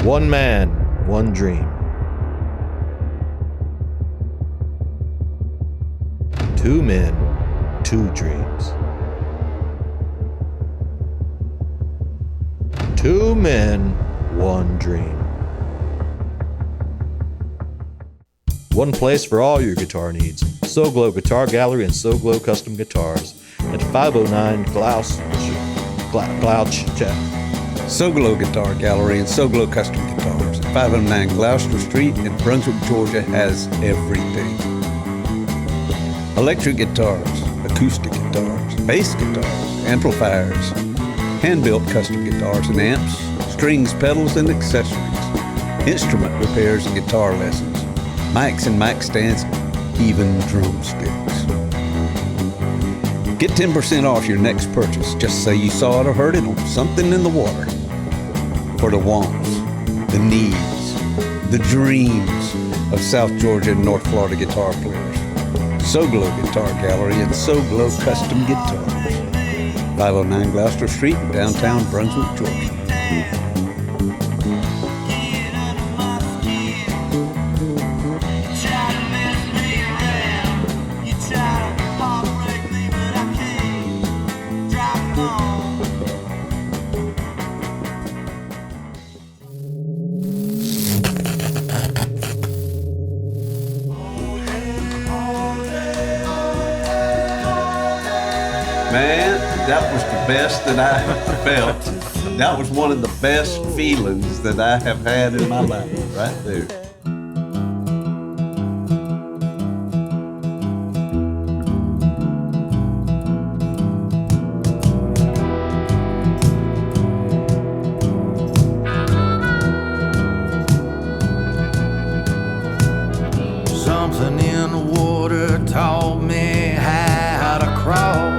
One man, one dream. Two men, two dreams. Two men, one dream. One place for all your guitar needs. So Glow Guitar Gallery and So Glow Custom Guitars at 509 Glouch. So Glow Guitar Gallery and So Glow Custom Guitars at 509 Gloucester Street in Brunswick, Georgia has everything. Electric guitars, acoustic guitars, bass guitars, amplifiers, hand-built custom guitars and amps, strings, pedals, and accessories, instrument repairs and guitar lessons, mics and mic stands, even drumsticks. Get 10% off your next purchase. Just say you saw it or heard it on Something in the Water. For the wants, the needs, the dreams of South Georgia and North Florida guitar players. So Glow Guitar Gallery and So Glow Custom Guitars. 509 Gloucester Street in downtown Brunswick, Georgia. Man, that was the best that I have felt. That was one of the best feelings that I have had in my life, right there. Something in the water taught me how to crawl.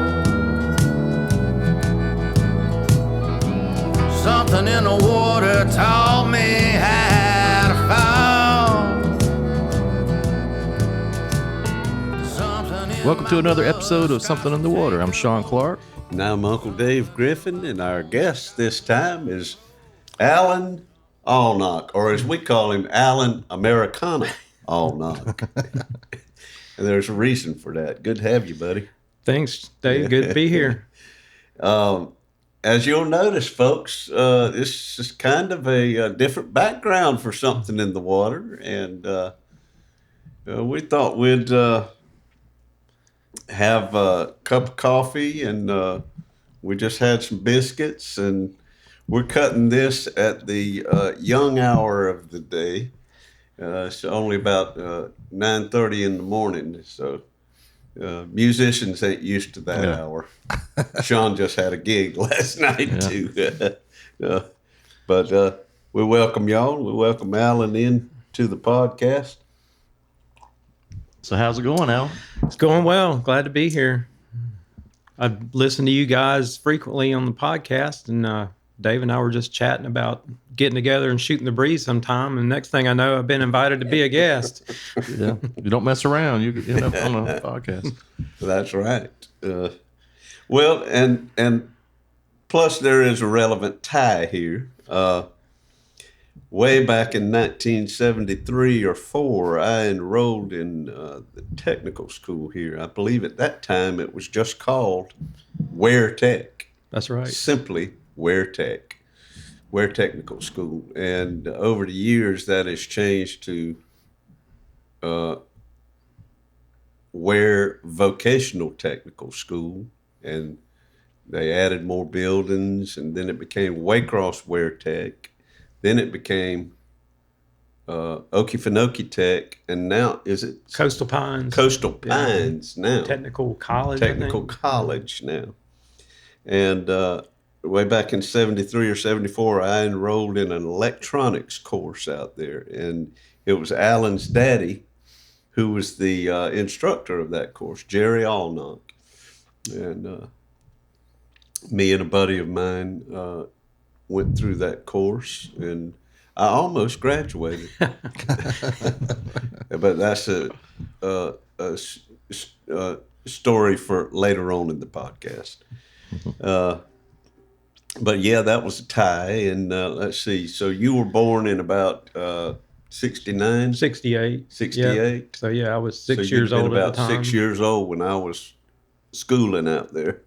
Something in the water taught me how to fall. Welcome to another episode of Something in the Water. I'm Sean Clark. And I'm Uncle Dave Griffin, and our guest this time is Alan Allnoch, or as we call him, Alan Americana Allnoch. And there's a reason for that. Good to have you, buddy. Thanks, Dave. Good to be here. As you'll notice, folks, this is kind of a different background for Something in the Water, and we thought we'd have a cup of coffee, and we just had some biscuits, and we're cutting this at the young hour of the day. It's only about 9:30 in the morning, so musicians ain't used to that hour. Sean just had a gig last night too. But we welcome y'all. We welcome Alan in to the podcast. So how's it going, Al? It's going well. Glad to be here. I've listened to you guys frequently on the podcast, and Dave and I were just chatting about getting together and shooting the breeze sometime. And next thing I know, I've been invited to be a guest. Yeah, you don't mess around. You end up on a podcast. That's right. Well, and plus there is a relevant tie here. Way back in 1973 or 4, I enrolled in the technical school here. I believe at that time it was just called Ware Tech. That's right. Simply Ware Tech, Ware Technical School. And over the years that has changed to Ware Vocational Technical School, and they added more buildings, and then it became Waycross Ware Tech. Then it became Okefenokee Tech, and now is it Coastal Pines? Coastal Pines now. Technical College. Technical College now. And way back in 73 or 74, I enrolled in an electronics course out there, and it was Alan's daddy who was the instructor of that course, Jerry Allnoch. And me and a buddy of mine went through that course, and I almost graduated. But that's a story for later on in the podcast. But yeah, that was a tie. And let's see. So you were born in about 69? 68. 68? Yep. So yeah, I was So 6 you'd years been old at about the time. 6 years old when I was schooling out there.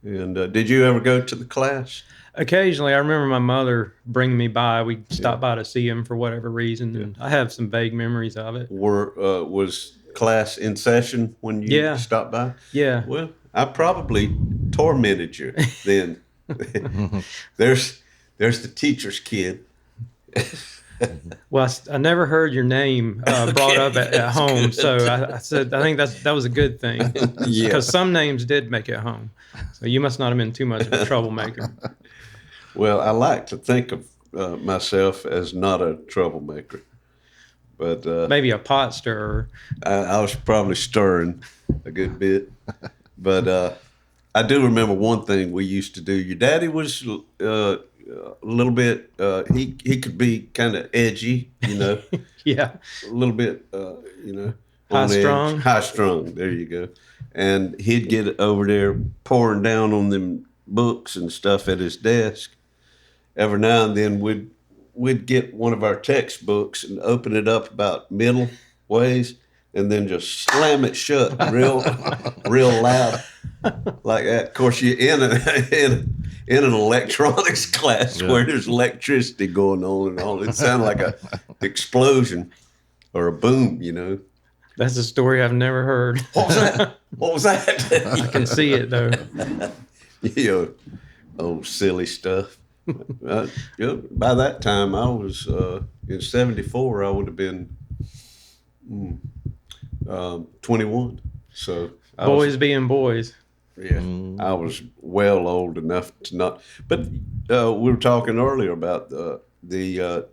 And did you ever go to the class? Occasionally, I remember my mother bringing me by. We'd stop by to see him for whatever reason, and I have some vague memories of it. Was class in session when you stopped by? Yeah. Well, I probably tormented you then. There's the teacher's kid. Well, I never heard your name brought up at home, so I said I think that was a good thing because some names did make it home. So you must not have been too much of a troublemaker. Well, I like to think of myself as not a troublemaker, but maybe a pot stirrer. I was probably stirring a good bit, but I do remember one thing we used to do. Your daddy was a little bit. He could be kind of edgy, you know. Yeah. A little bit, you know. High strung. High strung. There you go. And he'd get over there pouring down on them books and stuff at his desk. Every now and then we'd get one of our textbooks and open it up about middle ways and then just slam it shut real loud like that. Of course, you're in an electronics class where there's electricity going on and all. It sounded like a explosion or a boom, you know. That's a story I've never heard. What was that? What was that? I can see it though. You know, old silly stuff. By that time, I was in '74. I would have been 21. So boys being boys. Yeah, I was well old enough to not. But we were talking earlier about the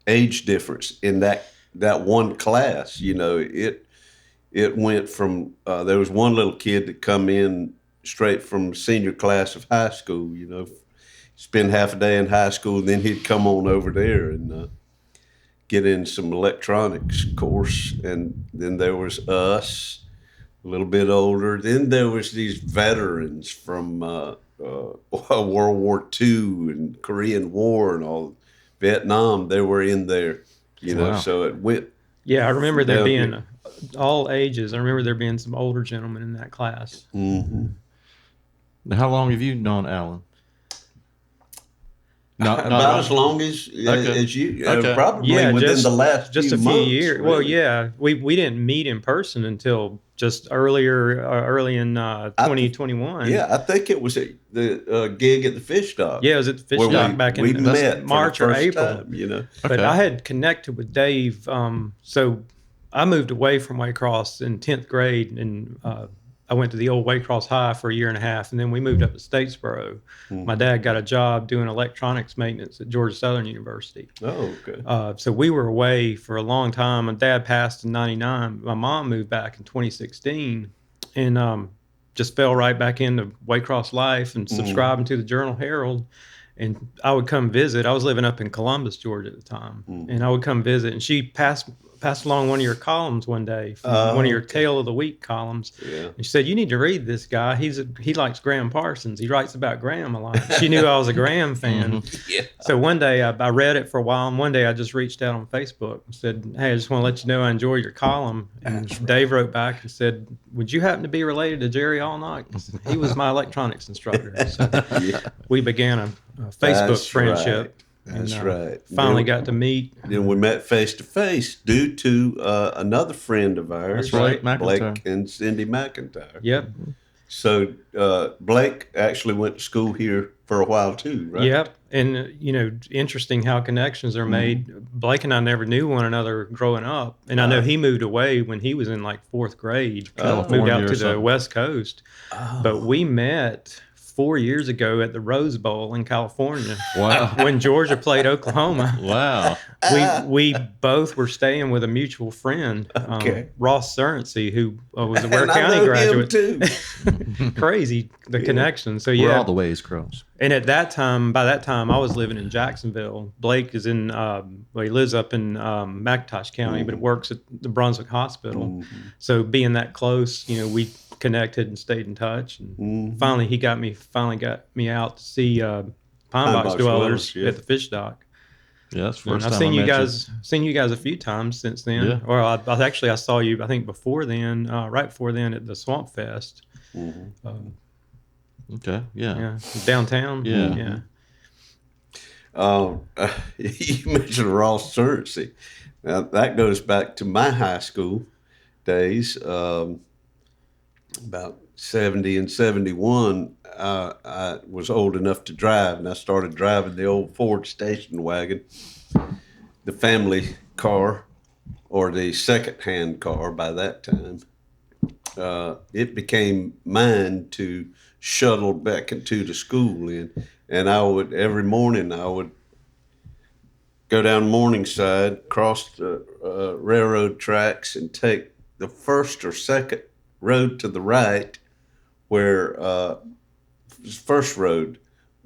age difference in that one class. You know, it went from there was one little kid that come in straight from senior class of high school. You know, spend half a day in high school, and then he'd come on over there and get in some electronics course, and then there was us. A little bit older. Then there was these veterans from World War II and Korean War and all, Vietnam. They were in there, you know. Wow. So it went. Yeah, I remember there being all ages. I remember there being some older gentlemen in that class. Mm-hmm. How long have you known Alan? About as long as you. Probably within the last just few a few months, years. really. Well, yeah, we didn't meet in person until just early in 2021. Yeah, I think it was at the gig at the Fish Dock. Yeah, it was at the Fish where Dock back we in met March for the or first April. time, you know. But I had connected with Dave. So I moved away from Waycross in 10th grade, and I went to the old Waycross High for a year and a half, and then we moved up to Statesboro. My dad got a job doing electronics maintenance at Georgia Southern University. Oh, okay. So we were away for a long time. My dad passed in '99. My mom moved back in 2016, and just fell right back into Waycross life and subscribing to the Journal Herald. And I would come visit. I was living up in Columbus, Georgia at the time, and I would come visit. And she passed along one of your columns one day, one of your Tale of the Week columns. Yeah. And she said, "You need to read this guy. He likes Graham Parsons. He writes about Graham a lot." She knew I was a Graham fan. Yeah. So one day I read it for a while, and one day I just reached out on Facebook and said, "Hey, I just want to let you know I enjoy your column." And Dave wrote back and said, "Would you happen to be related to Jerry Allnoch? He was my electronics instructor." So we began a Facebook friendship. Right. That's and, right. Finally got to meet. Then we met face to face due to another friend of ours, That's right, Blake and Cindy McIntyre. Yep. So Blake actually went to school here for a while too, right? Yep. And, interesting how connections are made. Blake and I never knew one another growing up. And I know he moved away when he was in like 4th grade, moved out to the West Coast. Oh. But we met 4 years ago at the Rose Bowl in California. Wow. When Georgia played Oklahoma. Wow. We both were staying with a mutual friend, Ross Surrency, who was a Ware County graduate. Him too. Crazy, the connection. So Where all the ways cross. And by that time, I was living in Jacksonville. Blake is he lives up in McIntosh County, but works at the Brunswick Hospital. So being that close, we connected and stayed in touch. And finally, he got me out to see Pine Box Dwellers yeah. at the fish dock. Yeah, that's the And first I've time seen I you met guys, seen you guys a few times since then. Yeah. Or I saw you, I think before then, right before then at the Swamp Fest. Okay, yeah. Downtown. Yeah. You mentioned Ross Surtsey. Now, that goes back to my high school days. About 70 and 71, I was old enough to drive, and I started driving the old Ford station wagon, the family car, or the second-hand car by that time. It became mine to shuttle back into the school in, and every morning I would go down Morningside, cross the railroad tracks, and take the first or second road to the right, where first road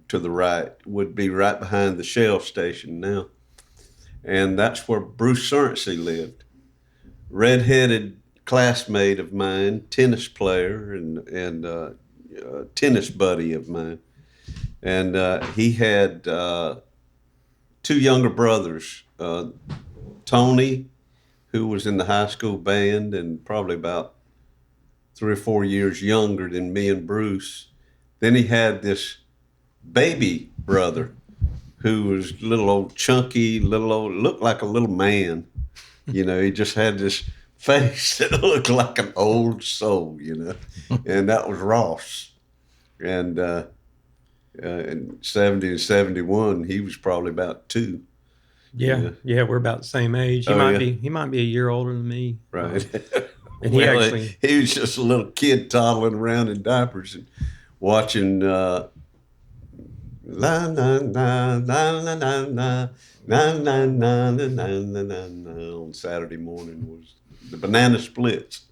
to the right would be right behind the Shell station now. And that's where Bruce Surtsey lived. Redheaded classmate of mine, tennis player, and tennis buddy of mine. And he had two younger brothers, Tony, who was in the high school band and probably about 3 or 4 years younger than me and Bruce. Then he had this baby brother who was little old chunky, looked like a little man. You know, he just had this face that looked like an old soul, you know, and that was Ross. And in 70 and 71, he was probably about 2. Yeah, we're about the same age. He might be a year older than me. Right. And he was just a little kid toddling around in diapers and watching la la la la la la la la la la la on Saturday morning was the Banana Splits.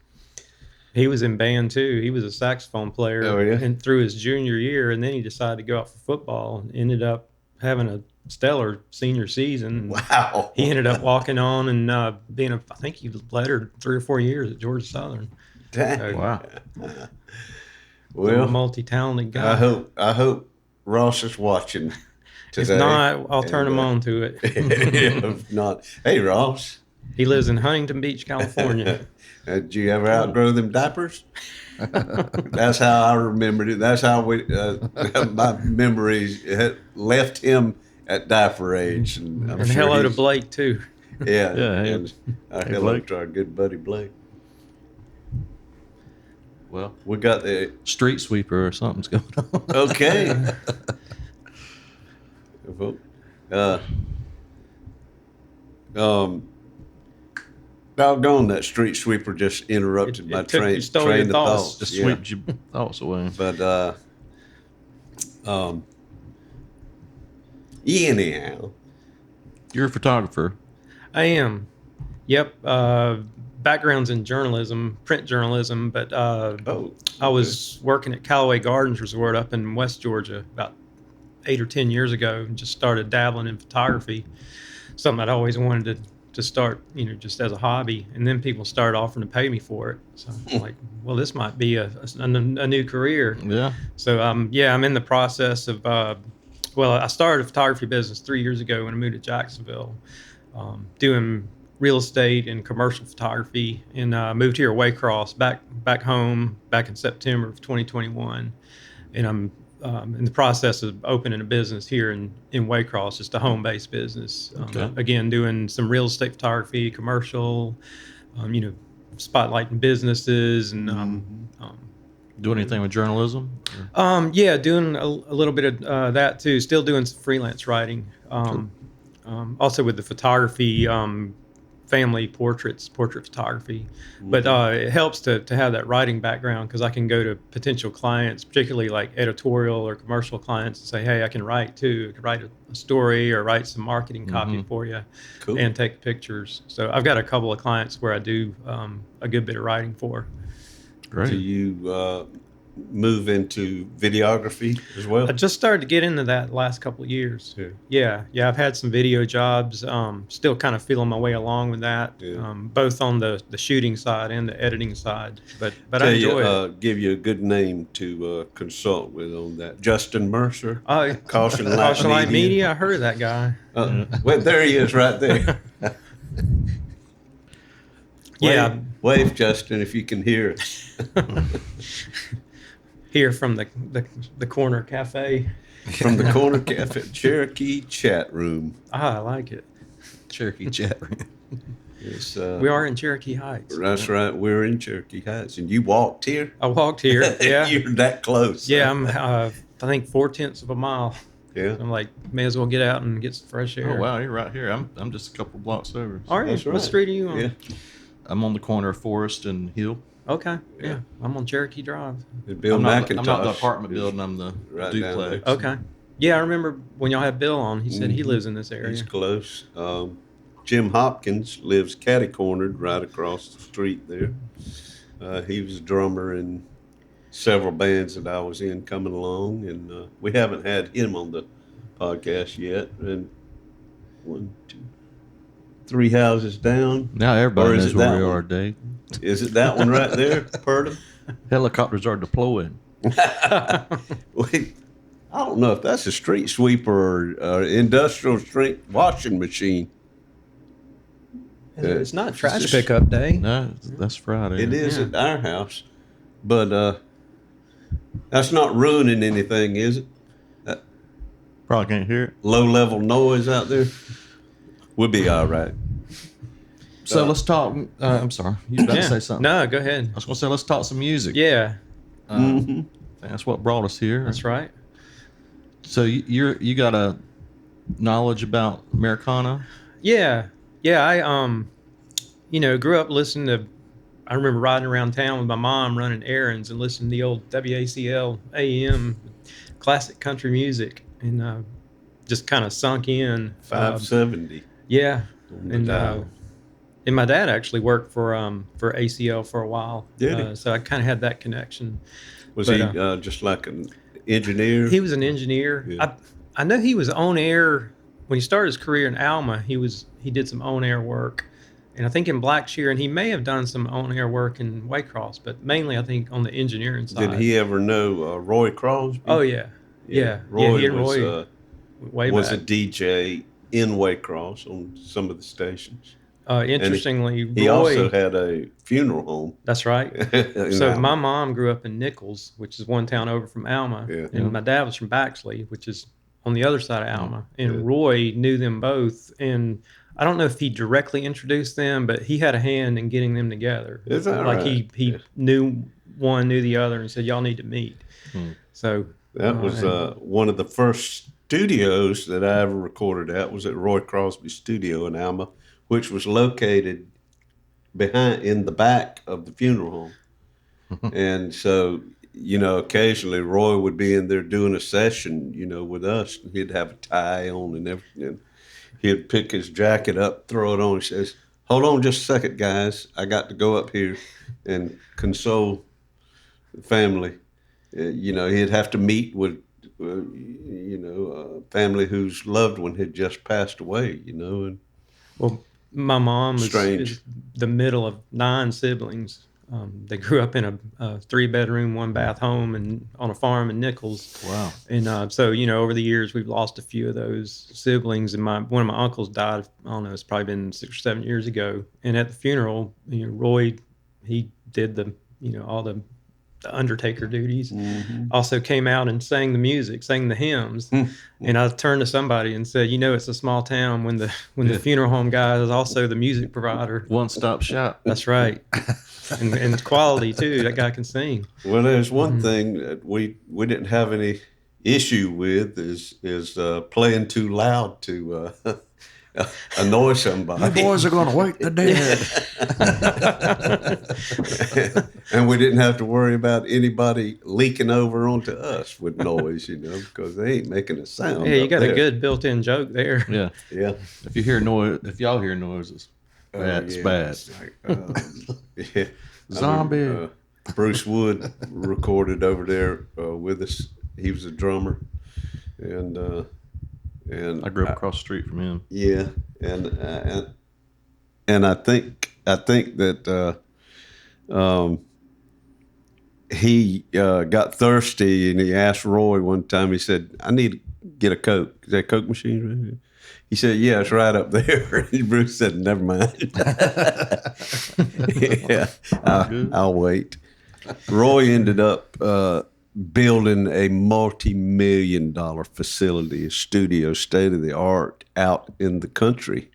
He was in band too. He was a saxophone player and through his junior year, and then he decided to go out for football and ended up having a stellar senior season. Wow. He ended up walking on and I think he lettered 3 or 4 years at Georgia Southern. Dang. Wow. Well, a multi-talented guy. I hope Ross is watching today. If not, I'll turn him on to it. If not, hey Ross. He lives in Huntington Beach, California. Did you ever outgrow them diapers? That's how I remembered it. That's how my memories had left him at diaper age. And hello to Blake too. Yeah. Hey, hello Blake. to our good buddy Blake. Well, We got the street sweeper or something's going on. okay. Doggone, that street sweeper just interrupted my train of thoughts. Just Yeah. swept your thoughts away. But anyhow, You're a photographer. I am. Yep. Background's in journalism, print journalism, but I was working at Callaway Gardens Resort up in West Georgia about 8 or 10 years ago and just started dabbling in photography, something I'd always wanted to start, just as a hobby. And then people started offering to pay me for it. So I'm like, well, this might be a new career. Yeah. So, I'm in the process of, I started a photography business 3 years ago when I moved to Jacksonville, doing real estate and commercial photography, and moved here at Waycross back home back in September of 2021. And I'm in the process of opening a business here in Waycross, just a home-based business. Okay. Again, doing some real estate photography, commercial, spotlighting businesses, and Do anything with journalism? doing a little bit of that too. Still doing some freelance writing. Also with the photography, family portrait photography. But it helps to have that writing background, because I can go to potential clients, particularly like editorial or commercial clients, and say, hey, I can write too. I can write a story or write some marketing copy for you. Cool. And take pictures. So I've got a couple of clients where I do a good bit of writing for. Great. do you move into videography as well? I just started to get into that last couple of years. Yeah. I've had some video jobs. Still kind of feeling my way along with that, both on the shooting side and the editing side. But I enjoy it. Give you a good name to consult with on that. Justin Mercer, Caution Caution Light Light Media. Media. I heard of that guy. Well, there he is, right there. Wave, Justin, if you can hear us. Here from the corner cafe. From the corner cafe, Cherokee chat room. I like it. Cherokee chat room. It's, we are in Cherokee Heights. That's right. We're in Cherokee Heights, and you walked here. I walked here. Yeah, You're that close. Yeah, I'm. I think 0.4 of a mile. Yeah. I'm like, may as well get out and get some fresh air. Oh wow, you're right here. I'm just a couple blocks over. All right. That's right. What street are you on? Yeah. I'm on the corner of Forest and Hill. Okay. Yeah. I'm on Cherokee Drive. And Bill I'm not McIntosh. the apartment building. I'm the right down duplex. there. Okay. Yeah, I remember when y'all had Bill on. He said he lives in this area. He's close. Jim Hopkins lives catty-cornered right across the street there. He was a drummer in several bands that I was in coming along, and we haven't had him on the podcast yet. And 1, 2, 3 houses down. Now everybody Or is knows it where that we one? are, Dave. Is it that one right there, Purdom? Helicopters are deployed. Wait, I don't know if that's a street sweeper or industrial strength washing machine. It's not trash just- pickup day. No, that's Friday. It is Yeah. at our house, but that's not ruining anything, is it? Probably can't hear it. Low-level noise out there. We'll be all right. So let's talk. I'm sorry. You was about to say something. No, go ahead. I was going to say let's talk some music. Yeah, That's what brought us here. that's right. So you got a knowledge about Americana? Yeah. I grew up listening to. I remember riding around town with my mom running errands and listening to the old WACL AM classic country music, and just kind of sunk in. 570. Yeah, the and dial. and my dad actually worked for ACL for a while. Did he? So I kind of had that connection. Was but, he just like an engineer? He was an engineer. Yeah. I know he was on air when he started his career in Alma. He did some on air work, and I think in Blackshear, and he may have done some on air work in Waycross, but mainly I think on the engineering side. Did he ever know Roy Crosby? Oh yeah. Roy he and was, Roy way was a back. DJ in Waycross on some of the stations. Interestingly, He Roy. also had a funeral home. That's right. in So Alma. my mom grew up in Nichols, which is one town over from Alma, Yeah. and my dad was from Baxley, which is on the other side of Alma. And Yeah. Roy knew them both, and I don't know if he directly introduced them, but he had a hand in getting them together. Is that like right? he Yeah. knew one, knew the other, and said, "Y'all need to meet." So That was one of the first studios that I ever recorded at was at Roy Crosby's studio in Alma, which was located in the back of the funeral home. And so, occasionally Roy would be in there doing a session, with us. He'd have a tie on and everything. He'd pick his jacket up, throw it on. He says, "Hold on just a second, guys. I got to go up here and console the family." He'd have to meet with, a family whose loved one had just passed away, and well, my mom Strange. is the middle of 9 siblings. They grew up in a 3-bedroom, 1-bath home and on a farm in Nichols. Wow. And so, over the years, we've lost a few of those siblings. And one of my uncles died, I don't know, it's probably been 6 or 7 years ago. And at the funeral, Roy, he did all the undertaker duties. Also came out and sang the music, sang the hymns. And I turned to somebody and said, it's a small town when the funeral home guy is also the music provider. One-stop shop. That's right. And it's quality too. That guy can sing. Well, there's one thing that we didn't have any issue with is playing too loud to annoy somebody. You boys are going to wake the dead. And we didn't have to worry about anybody leaking over onto us with noise, because they ain't making a sound. Yeah, you up got there. a good built-in joke there. Yeah. Yeah. If y'all hear noises, that's Yeah, bad. it's like, yeah. Zombie. Bruce Wood recorded over there with us. He was a drummer, and I grew up across the street from him. yeah, and I think that he got thirsty and he asked Roy one time. He said, "I need to get a Coke. Is that a Coke machine right here?" He said, "Yeah, it's right up there." And Bruce said, "Never mind." Yeah, I'll wait. Roy ended up building a multi-million-dollar facility, a studio, state of the art, out in the country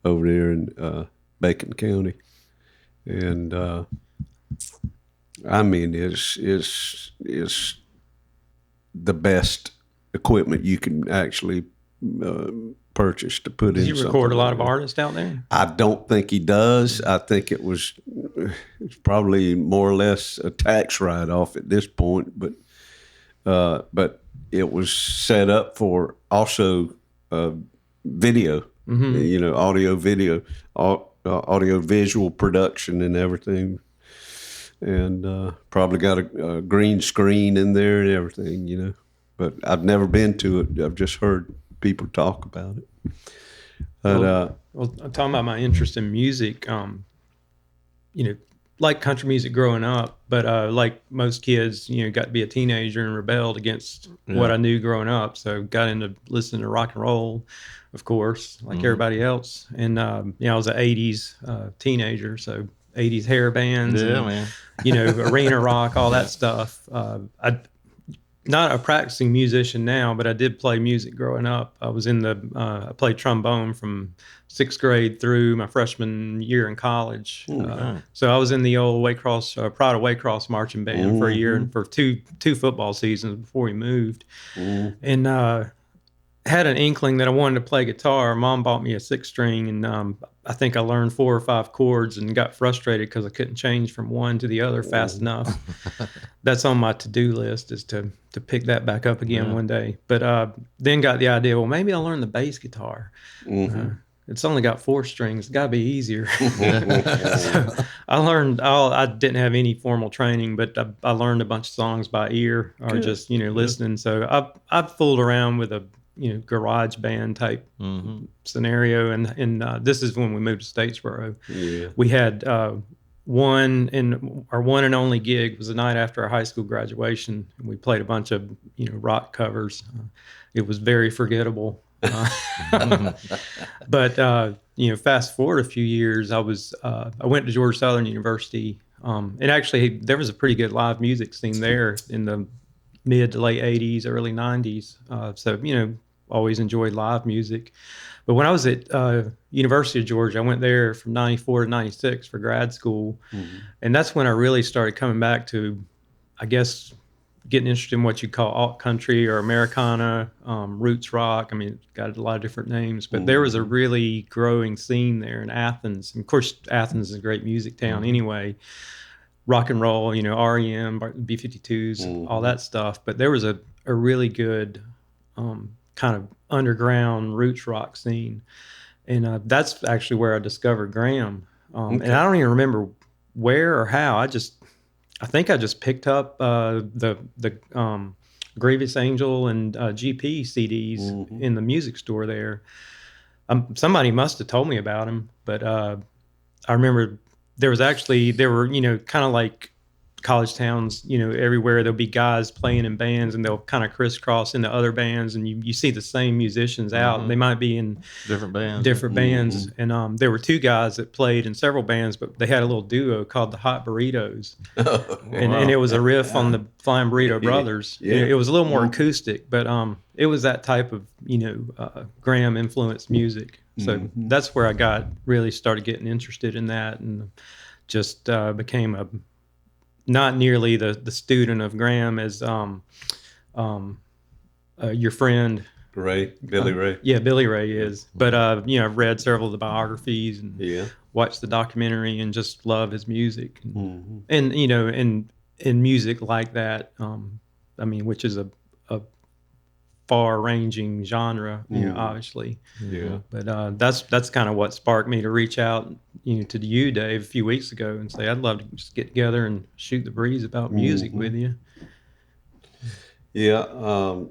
over there in Bacon County, and I mean, it's the best equipment you can actually purchase to put in. Does he record a lot of artists out there? I don't think he does. I think it's probably more or less a tax write-off at this point, but it was set up for also video, audio, video, audio visual production and everything. And probably got a green screen in there and everything, But I've never been to it. I've just heard people talk about it. But well, talking about my interest in music, like country music growing up, but like most kids, got to be a teenager and rebelled against what I knew growing up. So got into listening to rock and roll, of course, like everybody else. And I was an '80s teenager, so '80s hair bands, man. Arena rock, all that stuff. I'm not a practicing musician now, but I did play music growing up. I was I played trombone from 6th grade through my freshman year in college. So I was in the old Prada Waycross marching band for a year and for two football seasons before we moved. And had an inkling that I wanted to play guitar. Mom bought me a 6-string, and I think I learned 4 or 5 chords and got frustrated because I couldn't change from one to the other fast enough. That's on my to-do list, is to pick that back up again one day. But then got the idea, well, maybe I'll learn the bass guitar. It's only got 4 strings. It's got to be easier. So I learned I didn't have any formal training, but I learned a bunch of songs by ear or just, listening. So I've fooled around with a garage band type scenario, and this is when we moved to Statesboro. We had one and only gig was the night after our high school graduation, and we played a bunch of rock covers. It was very forgettable, but fast forward a few years, I went to Georgia Southern University, and actually there was a pretty good live music scene there in the mid to late 80s, early 90s. So, always enjoyed live music. But when I was at University of Georgia, I went there from 94 to 96 for grad school. And that's when I really started coming back to, I guess, getting interested in what you call alt country or Americana, roots rock. I mean, it's got a lot of different names, but there was a really growing scene there in Athens. And of course, Athens is a great music town anyway. Rock and roll, REM, B-52s, all that stuff. But there was a really good kind of underground roots rock scene. And that's actually where I discovered Graham. And I don't even remember where or how. I think I just picked up the Grievous Angel and GP CDs in the music store there. Somebody must have told me about him, but I remember there were, kind of like college towns, everywhere there'll be guys playing in bands and they'll kind of crisscross into other bands, and you see the same musicians out. They might be in different bands. And there were 2 guys that played in several bands, but they had a little duo called the Hot Burritos. And it was a riff on the Flying Burrito Brothers. It was a little more acoustic, but it was that type of Graham influenced music. So that's where I really started getting interested in that, and just became not nearly the student of Graham as your friend Billy Ray. Yeah, Billy Ray is. But I've read several of the biographies and watched the documentary and just love his music. And and music like that, which is a far-ranging genre, obviously. But that's kind of what sparked me to reach out to you, Dave, a few weeks ago and say, I'd love to just get together and shoot the breeze about music with you. Yeah.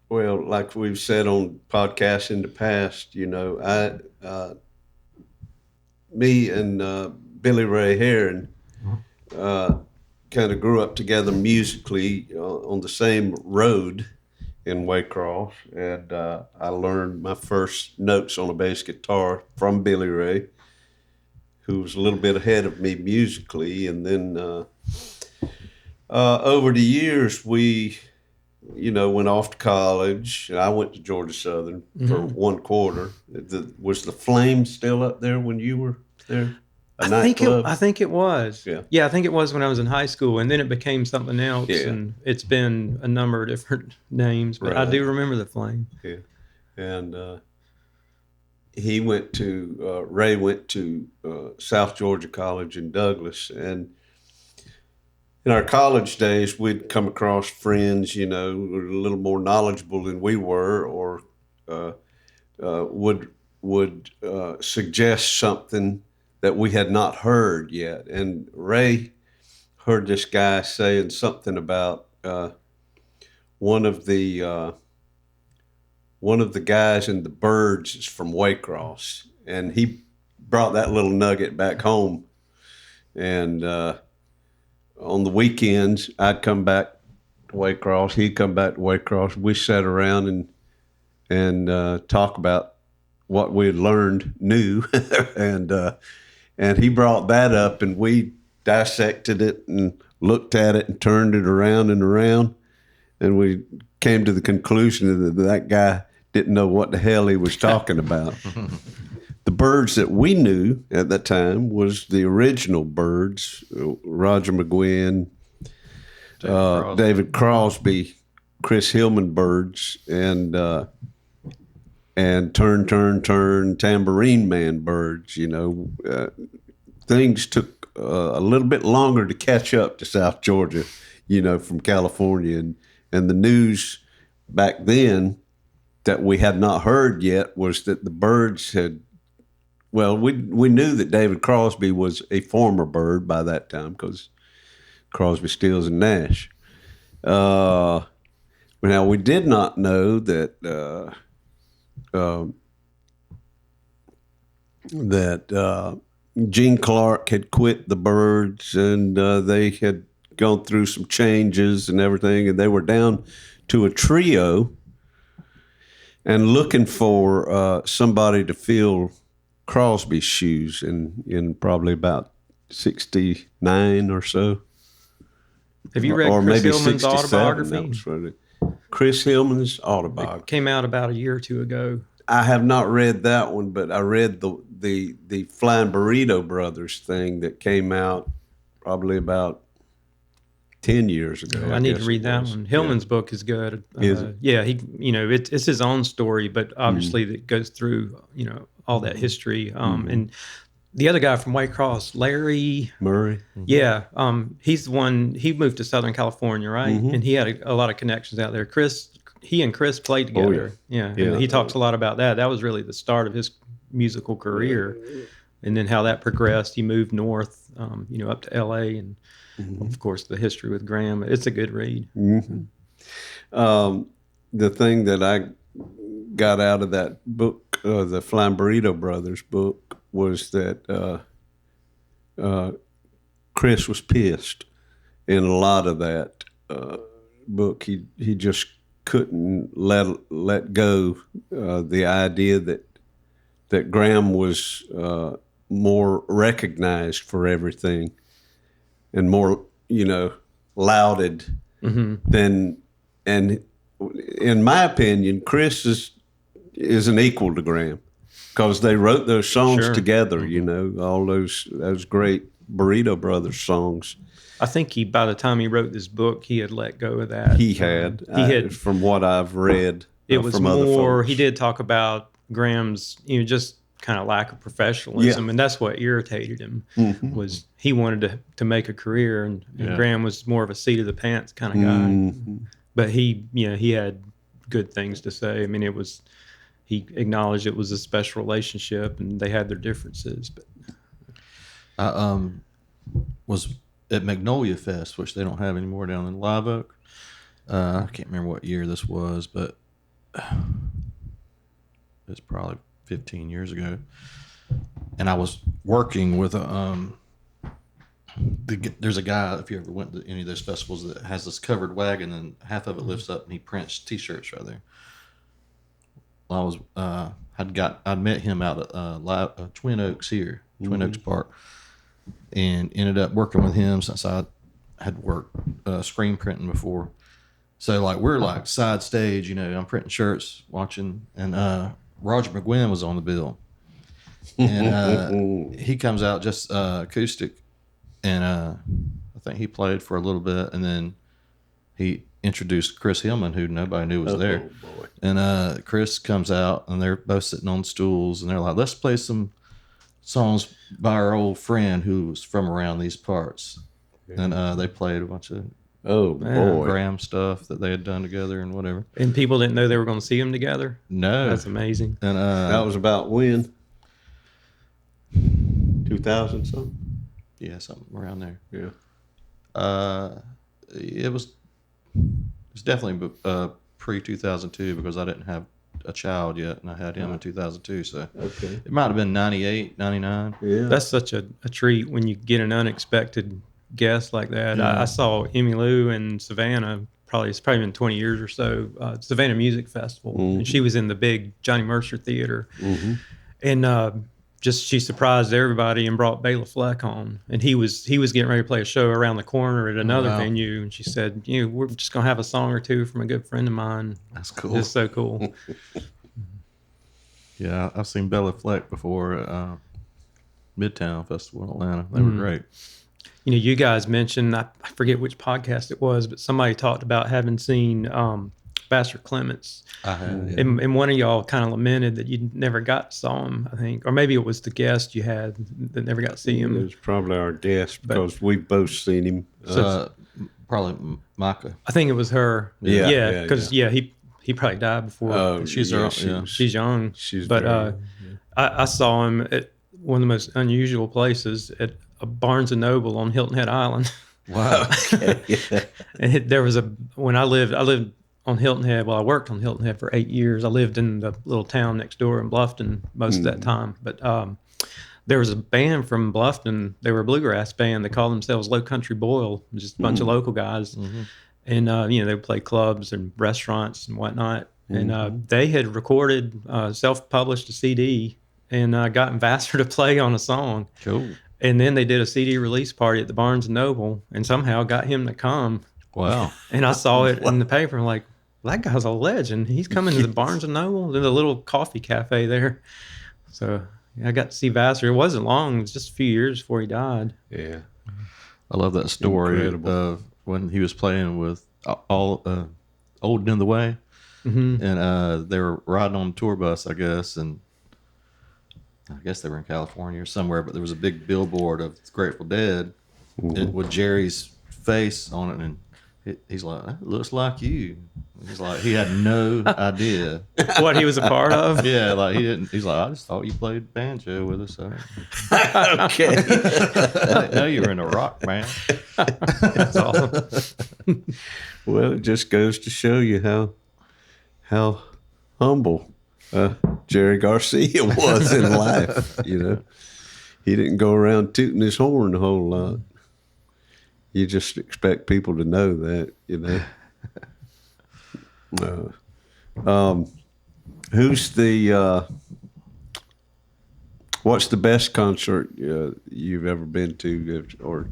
Well, like we've said on podcasts in the past, me and Billy Ray Heron kind of grew up together musically on the same road in Waycross, and I learned my first notes on a bass guitar from Billy Ray, who was a little bit ahead of me musically. And then over the years, we, went off to college. I went to Georgia Southern for 1 quarter. Was the Flame still up there when you were there? I think it was. Yeah. I think it was when I was in high school, and then it became something else. Yeah. And it's been a number of different names, but I do remember the Flame. Yeah. And Ray went to South Georgia College in Douglas, and in our college days, we'd come across friends, who were a little more knowledgeable than we were, or would suggest something that we had not heard yet. And Ray heard this guy saying something about one of the guys in the Byrds is from Waycross, and he brought that little nugget back home. And on the weekends, I'd come back to Waycross, he'd come back to Waycross. We sat around and talk about what we had learned new, and he brought that up, and we dissected it and looked at it and turned it around and around, and we came to the conclusion that guy didn't know what the hell he was talking about. The Byrds that we knew at that time was the original Byrds, Roger McGuinn, David Crosby, Chris Hillman Byrds, and Turn, Tambourine Man Byrds. Things took a little bit longer to catch up to South Georgia, from California. And the news back then that we had not heard yet was that the Byrds had, we knew that David Crosby was a former Byrd by that time because Crosby, Stills, and Nash. Now, we did not know that Gene Clark had quit the Byrds, and they had gone through some changes and everything, and they were down to a trio and looking for somebody to fill Crosby's shoes in probably about 69 or so. Have you read Chris Hillman's autobiography? Chris Hillman's autobiography. It came out about a year or two ago. I have not read that one, but I read the Flying Burrito Brothers thing that came out probably about 10 years ago. I need to read that one. Hillman's book is good. Is it? Yeah, it's his own story, but obviously it goes through, all that history. And the other guy from Waycross, Larry Murray. Yeah, he's the one. He moved to Southern California, right? Mm-hmm. And he had a lot of connections out there. He and Chris played together. Oh, yeah. And he talks a lot about that. That was really the start of his musical career, and then how that progressed. He moved north, up to L.A. and of course the history with Graham. It's a good read. Mm-hmm. The thing that I got out of that book, the Flying Burrito Brothers book, was that Chris was pissed in a lot of that book. He just couldn't let go the idea that Graham was more recognized for everything and more, lauded than. And in my opinion, Chris is an equal to Graham because they wrote those songs together. All those great Burrito Brothers songs. I think by the time he wrote this book, he had let go of that. He had, from what I've read. It was from more. Other folks. He did talk about Graham's, just kind of lack of professionalism, and that's what irritated him. Was he wanted to make a career, and Graham was more of a seat of the pants kind of guy. But he had good things to say. I mean, it was he acknowledged it was a special relationship and they had their differences. But I was at Magnolia Fest, which they don't have anymore down in Live Oak. I can't remember what year this was, but it's probably 15 years ago. And I was working with there's a guy, if you ever went to any of those festivals, that has this covered wagon and half of it lifts up and he prints T-shirts right there. Well, I'd met him out at Twin Oaks here, Twin Oaks Park, and ended up working with him since I had worked screen printing before. So like we're like side stage, I'm printing shirts, watching, and Roger McGuinn was on the bill, and he comes out just acoustic, and I think he played for a little bit, and then he introduced Chris Hillman, who nobody knew was there. Boy. And Chris comes out, and they're both sitting on stools, and they're like, "Let's play some songs by our old friend who was from around these parts." And they played a bunch of Graham stuff that they had done together and whatever. And people didn't know they were going to see them together? No. That's amazing. And that was about when? 2000 something? Yeah, something around there. Yeah. It was definitely pre-2002 because I didn't have a child yet, and I had him in 2002, so Okay. it might have been 98, 99. Yeah. That's such a treat when you get an unexpected guest like that. I saw Emmylou in Savannah, it's probably been 20 years or so, Savannah Music Festival, and she was in the big Johnny Mercer Theater. And she surprised everybody and brought Bela Fleck on, and he was getting ready to play a show around the corner at another venue, and she said, we're just gonna have a song or two from a good friend of mine. That's cool. It's so cool. Yeah, I've seen Bela Fleck before at Midtown Festival in Atlanta. They were great. You guys mentioned, I forget which podcast it was, but somebody talked about having seen Vassar Clements. I had, yeah. And one of y'all kind of lamented that you never got to saw him, I think. Or maybe it was the guest you had that never got to see him. It was probably our guest because we've both seen him. Probably Micah. I think it was her. Yeah, because he probably died before. She's young. She's but very, I saw him at one of the most unusual places at a Barnes and Noble on Hilton Head Island. Wow. And there was when I lived on Hilton Head. Well, I worked on Hilton Head for 8 years. I lived in the little town next door in Bluffton most of that time. But there was a band from Bluffton. They were a bluegrass band. They called themselves Low Country Boil, just a bunch of local guys. And, they would play clubs and restaurants and whatnot. And they had recorded, self-published a CD and gotten Vassar to play on a song. Cool. And then they did a CD release party at the Barnes & Noble and somehow got him to come. Wow. And I saw it in the paper. I'm like, well, that guy's a legend. He's coming to the Barnes & Noble. There's a little coffee cafe there. So I got to see Vassar. It wasn't long. It was just a few years before he died. Yeah. I love that story Incredible. of when he was playing with all Old and in the Way. And they were riding on a tour bus, I guess, and I guess they were in California or somewhere, but there was a big billboard of Grateful Dead with Jerry's face on it, and he's like, "That looks like you." He's like, he had no idea What he was a part of. Yeah, like he didn't. He's like, "I just thought you played banjo with us." Okay. I didn't know you were in a rock band. That's awesome. Well, it just goes to show you how humble Jerry Garcia was in life. He didn't go around tooting his horn a whole lot. You just expect people to know that. Who's what's the best concert you've ever been to, or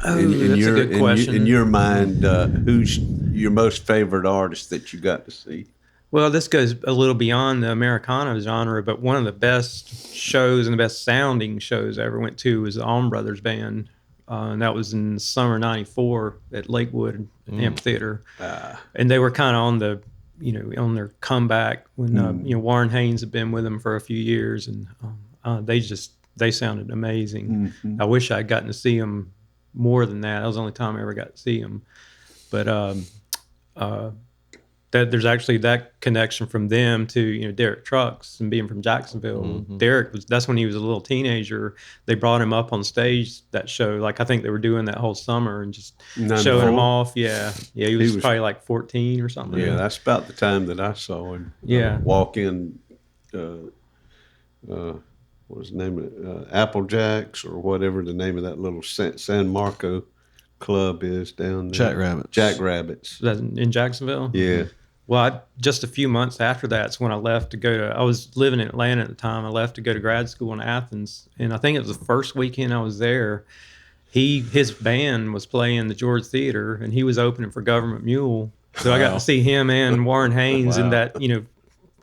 That's a good question. in your mind, who's your most favorite artist that you got to see? Well, this goes a little beyond the Americana genre, but one of the best shows and the best sounding shows I ever went to was the Allman Brothers Band. And that was in summer '94 at Lakewood Amphitheater. And they were kind of on the, on their comeback when, Warren Haynes had been with them for a few years, and they sounded amazing. I wish I'd gotten to see them more than that. That was the only time I ever got to see them. But that there's actually that connection from them to Derek Trucks and being from Jacksonville. Derek that's when he was a little teenager. They brought him up on stage that show. Like I think they were doing that whole summer and just 94? showing him off. Yeah, he was probably like 14 or something. Yeah, that's about the time that I saw him. Yeah. Walk in. What was the name of it? Apple Jacks or whatever the name of that little San Marco club is down there. Jackrabbits. Jackrabbits. That's in Jacksonville. Yeah. Well, just a few months after that's when I left to go to. I was living in Atlanta at the time. I left to go to grad school in Athens, and I think it was the first weekend I was there. His band was playing the George Theater, and he was opening for Government Mule. So I got to see him and Warren Haynes in that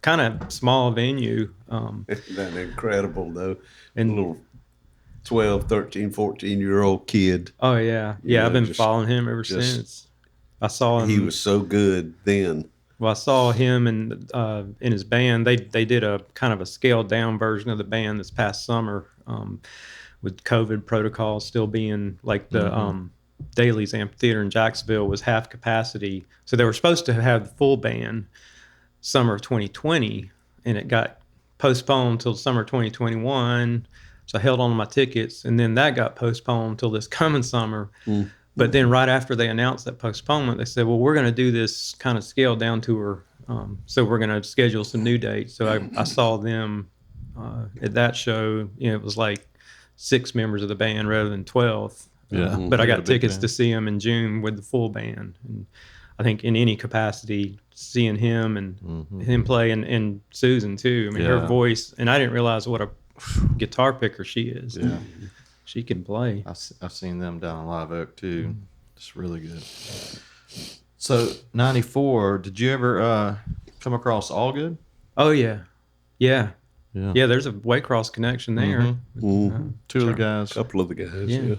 kind of small venue. That's incredible, though. And a little 12, 13, 14-year-old kid. Oh, yeah. Yeah, I've been following him ever since. I saw him. He was so good then. Well, I saw him and in his band. They did a kind of a scaled down version of the band this past summer with COVID protocols still being like the Daly's Amphitheater in Jacksonville was half capacity. So they were supposed to have the full band summer of 2020, and it got postponed till summer 2021. So I held on to my tickets, and then that got postponed till this coming summer. But then right after they announced that postponement, they said, well, we're going to do this kind of scaled down tour. So we're going to schedule some new dates. So I saw them at that show. It was like 6 members of the band rather than 12. Yeah. But I got tickets band. to see them in June with the full band. And I think in any capacity, seeing him and him play and Susan too. I mean, her voice, and I didn't realize what a guitar picker she is. Yeah. She can play. I've seen them down in Live Oak too. It's really good. So 94, did you ever come across All Good? Oh yeah. There's a Waycross connection there. Two of the guys, A couple of the guys, yeah.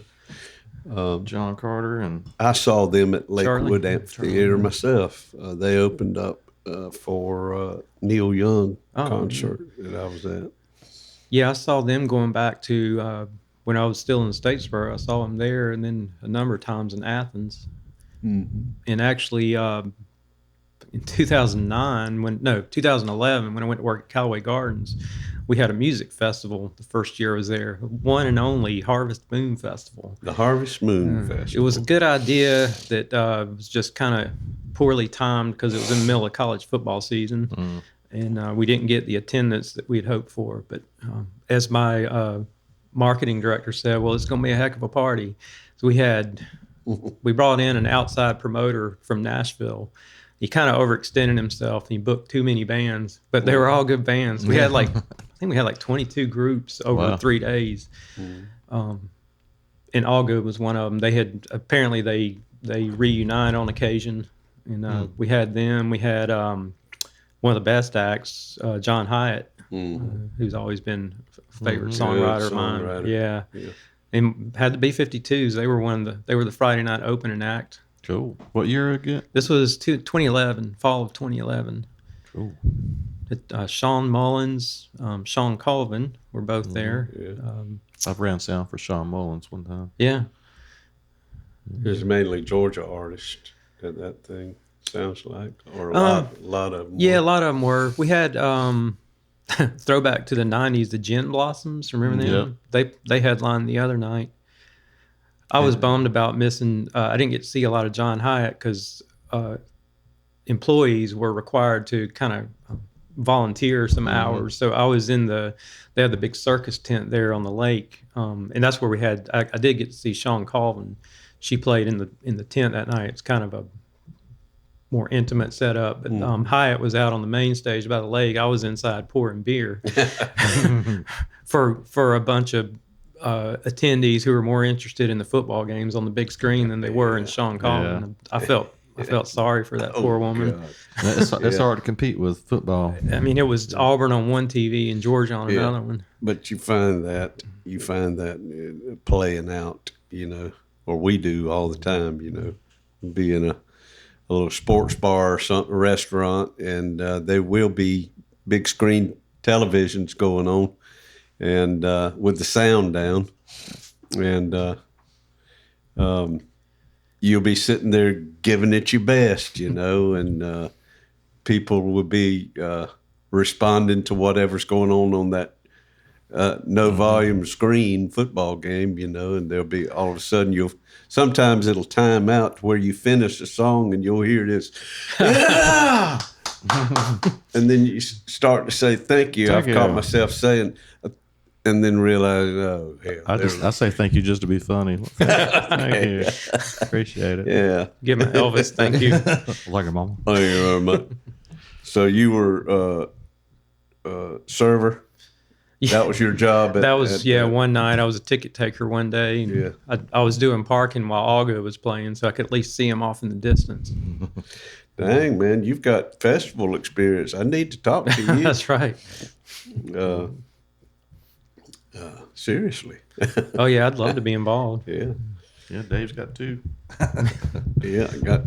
John Carter and I saw them at Lakewood Charlie. Amphitheater myself. They opened up for Neil Young concert that I was at. Yeah, I saw them going back to when I was still in Statesboro. I saw them there, and then a number of times in Athens. And actually, in 2011, when I went to work at Callaway Gardens, we had a music festival the first year I was there, one and only Harvest Moon Festival. The Harvest Moon Festival. It was a good idea that was just kind of poorly timed because it was in the middle of college football season. And we didn't get the attendance that we'd hoped for. But as my marketing director said, well, it's going to be a heck of a party. So we brought in an outside promoter from Nashville. He kind of overextended himself and he booked too many bands, but they were all good bands. We had I think we had like 22 groups over 3 days. And All Good was one of them. They had, apparently they reunite on occasion. And we had them. We had one of the best acts, John Hyatt, who's always been a favorite songwriter of mine. Yeah. And had the B-52s. They were the Friday night opening act. cool. What year again? This was 2011, fall of 2011. Cool. Sean Mullins, Sean Colvin were both there. I've ran sound for Sean Mullins one time. Yeah. It was mainly Georgia artists at that thing, sounds like, or a lot of them. Yeah, a were. lot of them were. We had throwback to the 90s, the Gin Blossoms. Remember them? They headlined the other night. I was bummed about missing. I didn't get to see a lot of John Hyatt because employees were required to kind of volunteer some hours. So I was they had the big circus tent there on the lake, and that's where we had. I did get to see Sean Colvin. She played in the tent that night. It's kind of a more intimate setup. But Hyatt was out on the main stage by the lake. I was inside pouring beer for a bunch of attendees who were more interested in the football games on the big screen than they were in Sean Colvin. I felt sorry for that poor woman. It's hard to compete with football. I mean, it was Auburn on one TV and Georgia on another one. But you find that playing out, or we do all the time, be in a little sports bar or something, a restaurant, and there will be big screen televisions going on, and with the sound down, and you'll be sitting there giving it your best, and people would be responding to whatever's going on that no volume screen football game, and there'll be all of a sudden sometimes it'll time out to where you finish a song and you'll hear this, yeah! And then you start to say, thank you. I've caught myself saying, and then realize, oh, hell. I say thank you just to be funny. Thank you. Appreciate it. Yeah. Give him an Elvis, thank you. Like your mama. Thank you very much. So you were server? That was your job? One night. I was a ticket taker one day. And I was doing parking while Auga was playing, so I could at least see him off in the distance. Dang, man, you've got festival experience. I need to talk to you. That's right. Seriously. Oh, yeah, I'd love to be involved. Yeah. Yeah, Dave's got 2. Yeah, I got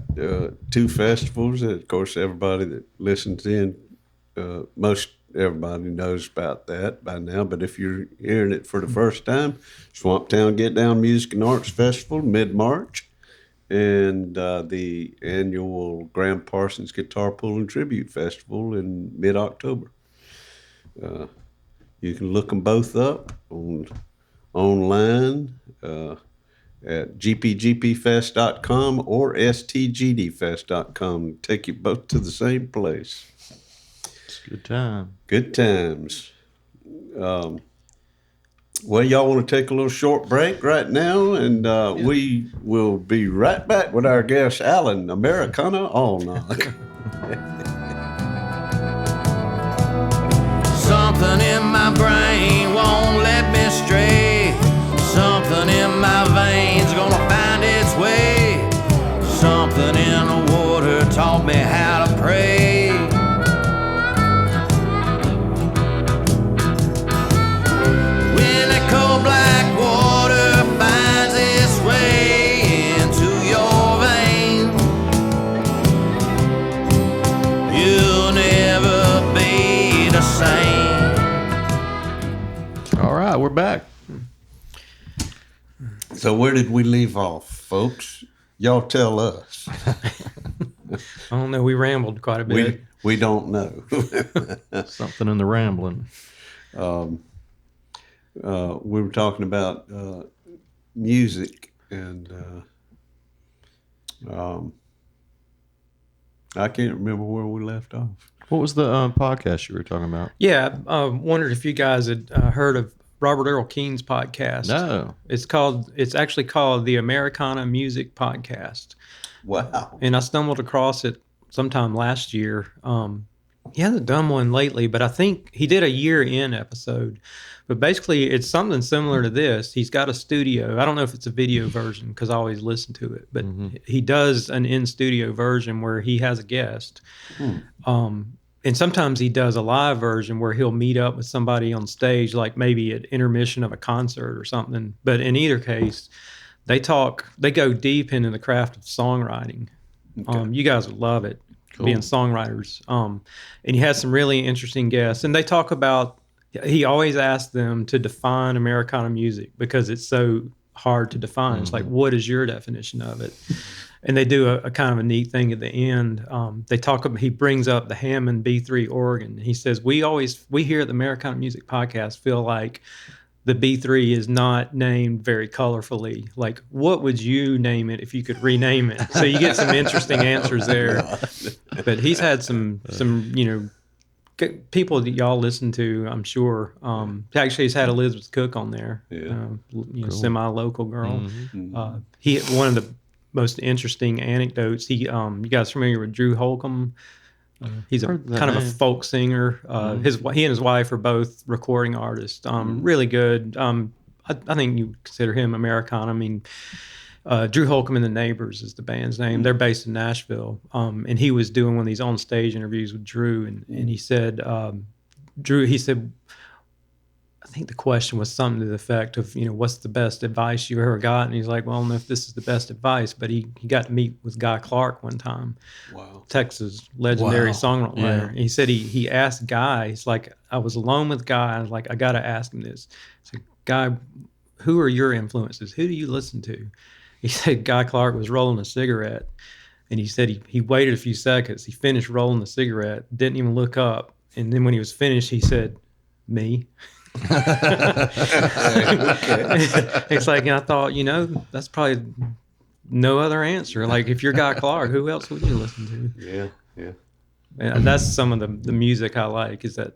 2 festivals. Of course, everybody that listens in, most everybody knows about that by now. But if you're hearing it for the first time, Swamptown Get Down Music and Arts Festival, mid-March. And the annual Graham Parsons Guitar Pull and Tribute Festival in mid-October. You can look them both up online at gpgpfest.com or stgdfest.com. Take you both to the same place. It's a good time. Good times. Well, y'all want to take a little short break right now, and we will be right back with our guest, Alan Americana Allnoch. Something in my brain won't let me stray. Something in my veins gonna find its way. Something in the water taught me how to pray. Black water finds its way into your vein. You'll never be the same. All right, we're back. So where did we leave off, folks? Y'all tell us. I don't know. We rambled quite a bit. We don't know. Something in the rambling. We were talking about music, and I can't remember where we left off. What was the podcast you were talking about? Yeah, I wondered if you guys had heard of Robert Earl Keen's podcast. No. It's actually called the Americana Music Podcast. Wow. And I stumbled across it sometime last year. He hasn't done one lately, but I think he did a year-in episode. But basically, it's something similar to this. He's got a studio. I don't know if it's a video version because I always listen to it. But he does an in-studio version where he has a guest. And sometimes he does a live version where he'll meet up with somebody on stage, like maybe at intermission of a concert or something. But in either case, they go deep into the craft of songwriting. Okay. You guys would love it. Cool. Being songwriters. And he has some really interesting guests. And they talk about, he always asks them to define Americana music because it's so hard to define. It's like, what is your definition of it? And they do a kind of a neat thing at the end. He brings up the Hammond B3 organ. He says, we here at the Americana Music Podcast feel like the B3 is not named very colorfully. Like, what would you name it if you could rename it? So you get some interesting answers there. But he's had some people that y'all listen to, I'm sure. Actually, he's had Elizabeth Cook on there. Yeah. Cool. Semi-local girl. Mm-hmm. He one of the most interesting anecdotes. You guys familiar with Drew Holcomb? He's kind of a folk singer. He and his wife are both recording artists. Really good. I think you consider him Americana. I mean, Drew Holcomb and the Neighbors is the band's name. They're based in Nashville. And he was doing one of these on-stage interviews with Drew, and he said, I think the question was something to the effect of, what's the best advice you ever got? And he's like, well, I don't know if this is the best advice, but he got to meet with Guy Clark one time. Wow. Texas legendary songwriter. Yeah. And he said he asked Guy, he's like, I was alone with Guy. I was like, I got to ask him this. He said, Guy, who are your influences? Who do you listen to? He said Guy Clark was rolling a cigarette. And he said he waited a few seconds. He finished rolling the cigarette, didn't even look up. And then when he was finished, he said, "Me." It's like, and I thought, that's probably no other answer. Like, if you're Guy Clark, who else would you listen to? Yeah, yeah. And that's some of the music I like is the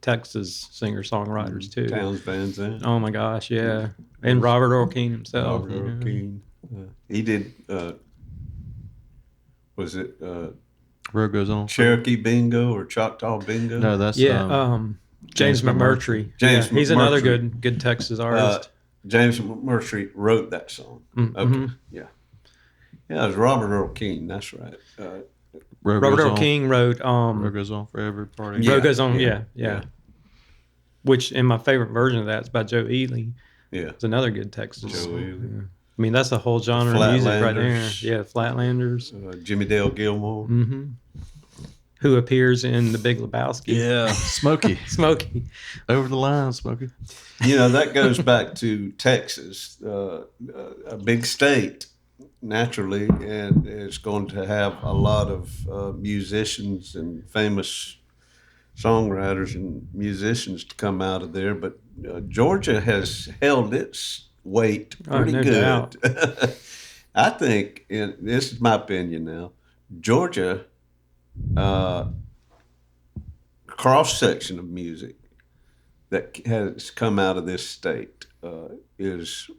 Texas singer-songwriters too. Towns Van Zandt. Oh my gosh, yeah. And Robert Earl Keen himself. Robert Earl Keen. He did, was it Road Goes On. Cherokee Bingo or Choctaw Bingo? No, that's James McMurtry. James He's another McMurtry. good Texas artist. James McMurtry wrote that song. Okay, yeah. Yeah, it was Robert Earl Keen. That's right. Robert Earl King wrote Road Goes On for Every Party. Road Goes On, yeah. Which, and my favorite version of that is by Joe Ely. Yeah. It's another good Texas. Joe Ely. Yeah. I mean, that's a whole genre of music right there. Yeah, Flatlanders. Jimmy Dale Gilmore. Who appears in The Big Lebowski. Yeah, Smokey. Smokey. Over the line, Smokey. That goes back to Texas, a big state, naturally, and it's going to have a lot of musicians and famous songwriters and musicians to come out of there. But Georgia has held its weight pretty no good. doubt. I think, and this is my opinion now, Georgia, cross section of music that has come out of this state is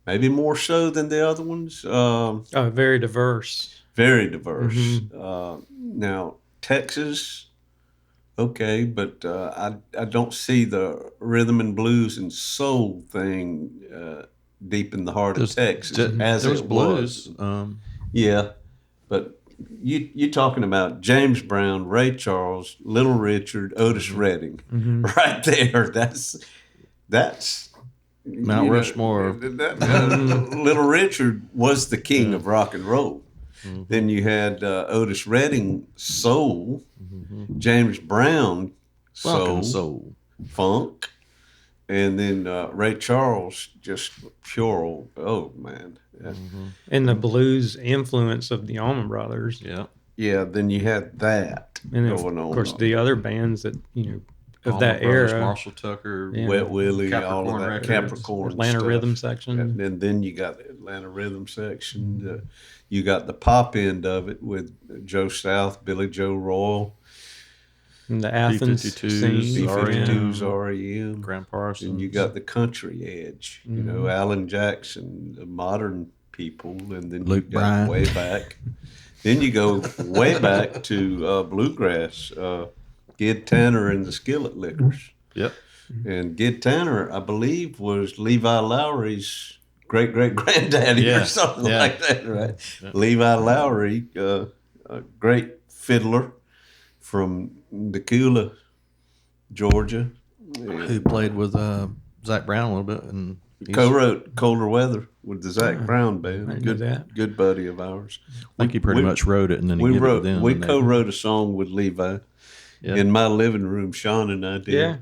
maybe more so than the other ones. Very diverse. Very diverse. Now, Texas, okay, but I don't see the rhythm and blues and soul thing deep in the heart of Texas as there was it blues. was. Yeah, but you talking about James Brown, Ray Charles, Little Richard, Otis Redding, right there. That's Mount Rushmore. Little Richard was the king of rock and roll. Then you had Otis Redding, soul, James Brown, soul, funk, and then Ray Charles, just pure, oh man. And the blues influence of the Allman Brothers. Yeah. Yeah, then you had that And then, going on. of course, the other bands that, of Allman that Brothers, era. Marshall Tucker, Yeah. Wet Willie, all Capricorn of that, Records, Capricorn Atlanta stuff. Rhythm Section. And then you got the Atlanta Rhythm Section. You got the pop end of it with Joe South, Billy Joe Royal, And the Athens B-52s, scene. B-52s, REM. Graham Parsons. And you got the country edge, Alan Jackson, the modern people, and then Luke you go Bryan. way back. Then you go way back to bluegrass, Gid Tanner and the Skillet Lickers. Yep. And Gid Tanner, I believe, was Levi Lowry's great-great-granddaddy or something like that, right? Yeah. Levi Lowry, a great fiddler from Decula, Georgia. Who played with Zach Brown a little bit. And co-wrote Colder Weather with the Zach Brown band. Good buddy of ours. I think he pretty much wrote it, and then he gave it to them. We co-wrote a song with Levi in my living room. Sean and I did.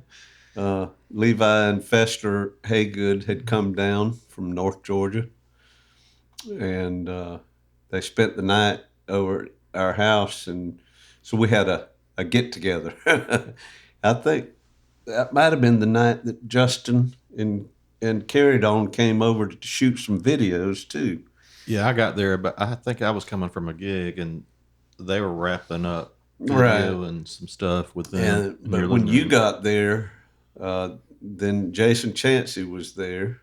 Yeah. Levi and Fester Haygood had come down from North Georgia, and they spent the night over at our house, and so we had a get-together. I think that might have been the night that Justin and Carried On came over to shoot some videos too. Yeah, I got there, but I think I was coming from a gig, and they were wrapping up video and some stuff with them. But when you got there, then Jason Chancey was there,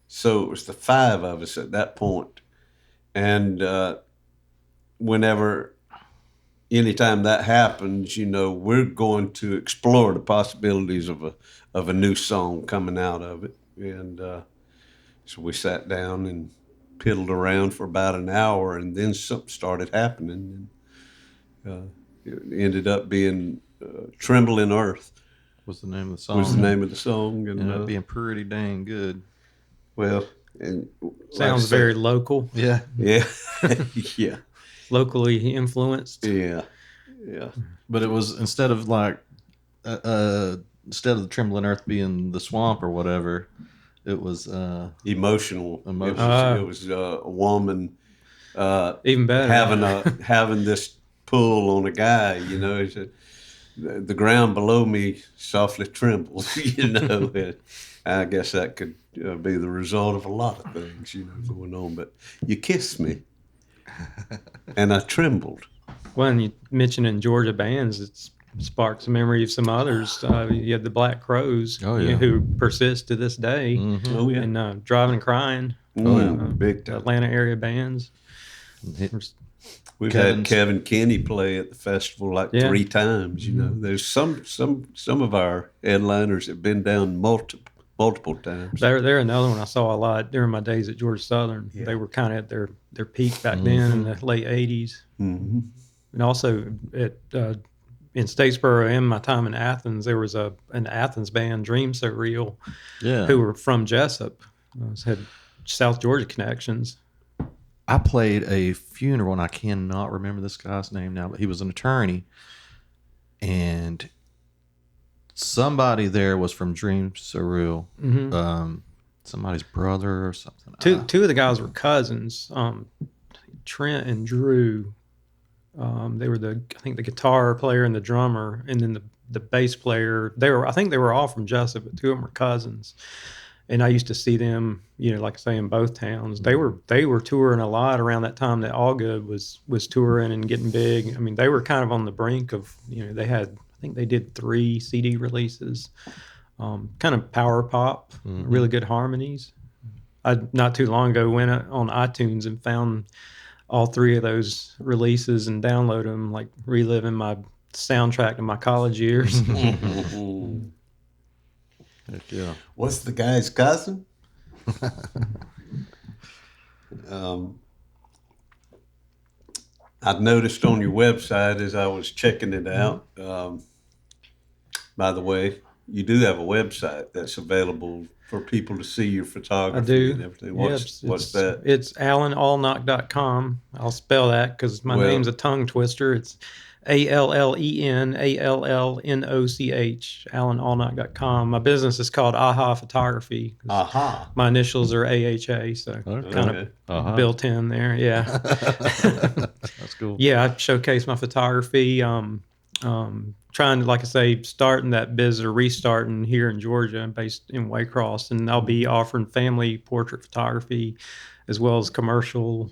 so it was the five of us at that point. And anytime that happens, we're going to explore the possibilities of a new song coming out of it. And so we sat down and piddled around for about an hour, and then something started happening. And it ended up being Trembling Earth. Was the name of the song. And being pretty dang good. Well, and sounds very local. Yeah. Yeah. Yeah. Locally influenced. Yeah. Yeah. But it was instead of the Trembling Earth being the swamp or whatever, it was emotional. Emotional. It was a woman Even better. having this pull on a guy, you know, the ground below me softly trembles, you know. And I guess that could be the result of a lot of things, you know, going on. But you kissed me, and I trembled. Well, and you mentioned in Georgia bands, it sparks a memory of some others. You had the Black Crows, who persist to this day. Mm-hmm. Oh, yeah. And Driving and Crying, Big time. Atlanta area bands. We've had Kevin Kenny play at the festival like 3 times. You know, there's some of our headliners have been down multiple times. They're another one I saw a lot during my days at Georgia Southern. Yeah. They were kind of at their peak back then in the late '80s, and also in Statesboro and my time in Athens, there was an Athens band, Dream So Real, who were from Jessup, had South Georgia connections. I played a funeral, and I cannot remember this guy's name now, but he was an attorney, and somebody there was from Dream So Real, somebody's brother or something. Two of the guys were cousins, Trent and Drew. They were I think the guitar player and the drummer, and then the bass player. I think they were all from Jessup, but 2 of them were cousins. And I used to see them, you know, like I say, in both towns. They were touring a lot around that time that All Good was touring and getting big. I mean, they were kind of on the brink of, you know, I think they did 3 CD releases, kind of power pop, really good harmonies. I not too long ago went on iTunes and found all 3 of those releases and downloaded them, like reliving my soundtrack to my college years. Heck yeah. What's the guy's cousin? I've noticed on your website as I was checking it out, by the way, you do have a website that's available for people to see your photography and everything. What's that? It's AllenAllnoch.com. I'll spell that because my name's a tongue twister. It's AllenAllnoch, AllenAllnoch.com. My business is called Aha Photography. My initials are AHA, so kind of built in there. Yeah. That's cool. Yeah, I showcase my photography. Trying to, like I say, starting that business or restarting here in Georgia, based in Waycross, and I'll be offering family portrait photography as well as commercial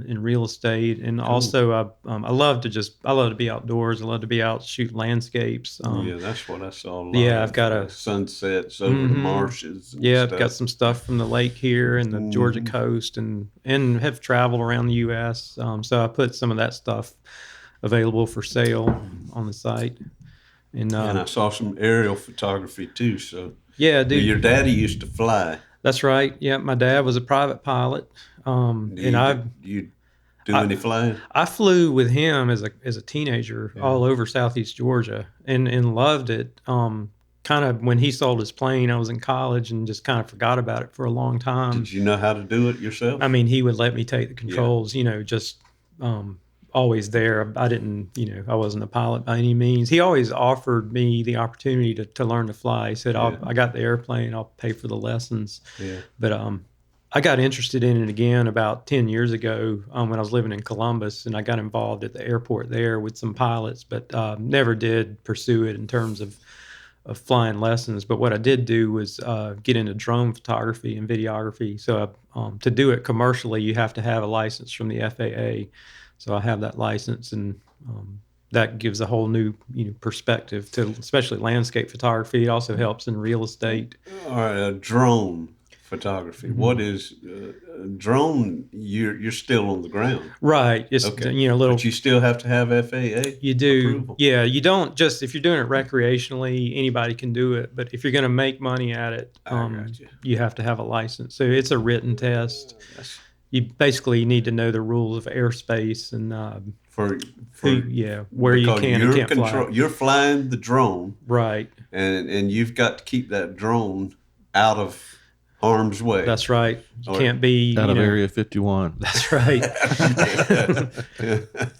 in real estate. And also I love to be outdoors. I love to be out, shoot landscapes. That's what I saw. I've got sunsets over the marshes. I've got some stuff from the lake here and the Georgia coast, and have traveled around the U.S. So I put some of that stuff available for sale on the site. And I saw some aerial photography too. So yeah, dude. Your daddy used to fly. That's right. Yeah, my dad was a private pilot. You do any flying? I flew with him as a teenager all over Southeast Georgia, and loved it. Kind of when he sold his plane, I was in college and just kind of forgot about it for a long time. Did you know how to do it yourself? I mean, he would let me take the controls. You know, just always there. I didn't, I wasn't a pilot by any means. He always offered me the opportunity to learn to fly. He said, I got the airplane, I'll pay for the lessons. Yeah. But I got interested in it again about 10 years ago when I was living in Columbus, and I got involved at the airport there with some pilots, but never did pursue it in terms of flying lessons. But what I did do was get into drone photography and videography. So to do it commercially, you have to have a license from the FAA. So I have that license, and that gives a whole new perspective to especially landscape photography. It also helps in real estate. All right, drone photography. Mm-hmm. What is drone? You're still on the ground, right? It's little. But you still have to have FAA. You do, approval. Yeah. You don't just if you're doing it recreationally, anybody can do it. But if you're going to make money at it, you have to have a license. So it's a written test. You basically need to know the rules of airspace and where you can and can't fly. You're flying the drone, right? And you've got to keep that drone out of harm's way. That's right. You can't be out of Area 51. That's right.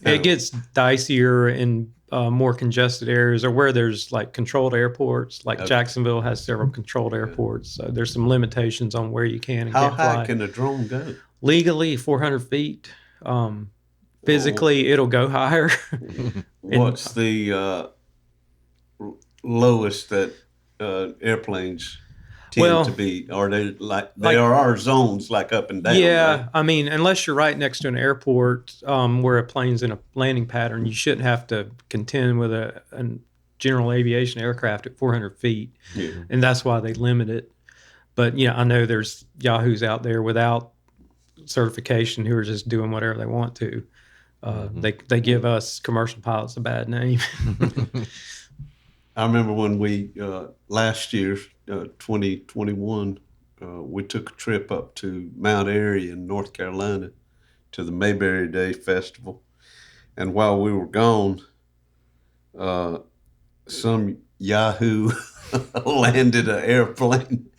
It gets dicier in more congested areas, or where there's like controlled airports. Like Jacksonville has several controlled airports. So there's some limitations on where you can and can't fly. How high can a drone go? Legally, 400 feet. Physically, it'll go higher. What's the lowest that airplanes tend to be? Are they like there are zones like up and down? Yeah, right? I mean, unless you're right next to an airport where a plane's in a landing pattern, you shouldn't have to contend with a general aviation aircraft at 400 feet, and that's why they limit it. But I know there's yahoos out there without certification who are just doing whatever they want to. They give us commercial pilots a bad name. I remember when we last year, 2021, we took a trip up to Mount Airy in North Carolina to the Mayberry Day Festival, and while we were gone, some yahoo landed an airplane.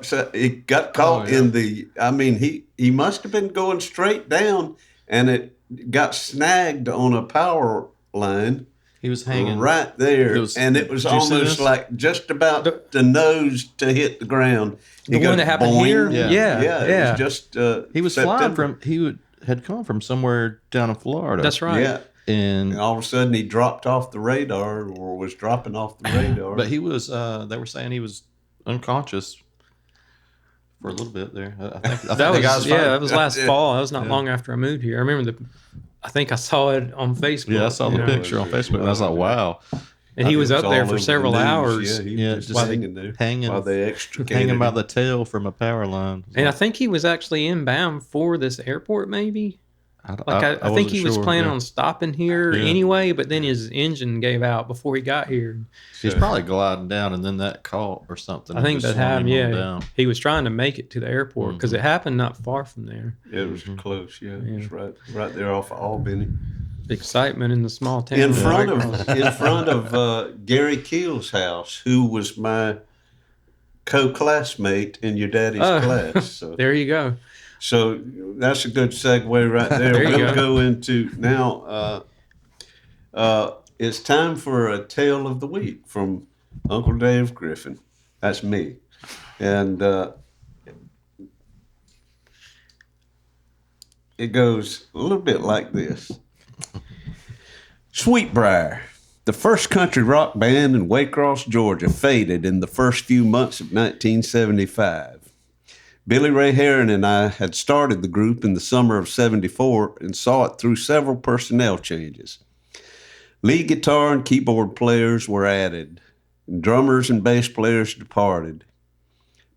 So it got caught in the. I mean, he must have been going straight down, and it got snagged on a power line. He was hanging right there, and it was almost like just about the nose to hit the ground. The one that happened here, yeah. It was just he was flying from. Had come from somewhere down in Florida. That's right. Yeah. And all of a sudden, he dropped off the radar, or was dropping off the radar. But he was. They were saying he was unconscious for a little bit there. I think that was last fall. That was not long after I moved here. I remember I think I saw it on Facebook. Yeah, I saw the picture on Facebook, and I was like, "Wow!" And he was up there for several hours. Yeah, just hanging there while they extricated hanging by the tail from a power line. And I think he was actually inbound for this airport, maybe. I think he was planning on stopping here anyway, but then his engine gave out before he got here. He's probably gliding down, and then that caught or something. I think that happened. Yeah, he was trying to make it to the airport because it happened not far from there. Yeah, it was close. Yeah, it was right there off of Albany. Excitement in the small town. In front of Gary Keel's house, who was my co-classmate in your daddy's class. So. There you go. So that's a good segue right there. We'll go into now. It's time for a tale of the week from Uncle Dave Griffin. That's me, and it goes a little bit like this. Sweetbriar, the first country rock band in Waycross, Georgia, faded in the first few months of 1975. Billy Ray Heron and I had started the group in the summer of '74 and saw it through several personnel changes. Lead guitar and keyboard players were added, and drummers and bass players departed.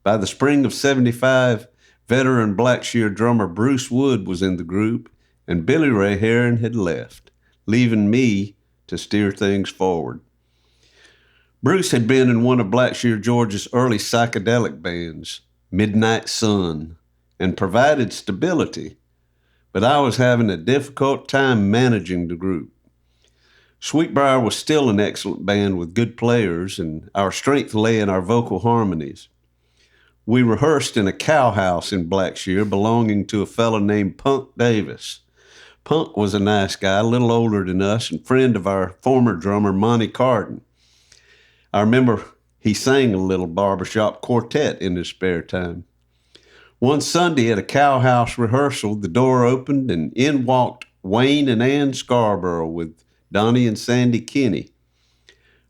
By the spring of '75, veteran Blackshear drummer Bruce Wood was in the group, and Billy Ray Heron had left, leaving me to steer things forward. Bruce had been in one of Blackshear Georgia's early psychedelic bands, Midnight Sun, and provided stability, but I was having a difficult time managing the group. Sweetbriar was still an excellent band with good players, and our strength lay in our vocal harmonies. We rehearsed in a cow house in Blackshear belonging to a fellow named Punk Davis. Punk was a nice guy, a little older than us, and friend of our former drummer, Monty Carden. I remember he sang a little barbershop quartet in his spare time. One Sunday at a cow house rehearsal, the door opened and in walked Wayne and Ann Scarborough with Donnie and Sandy Kinney.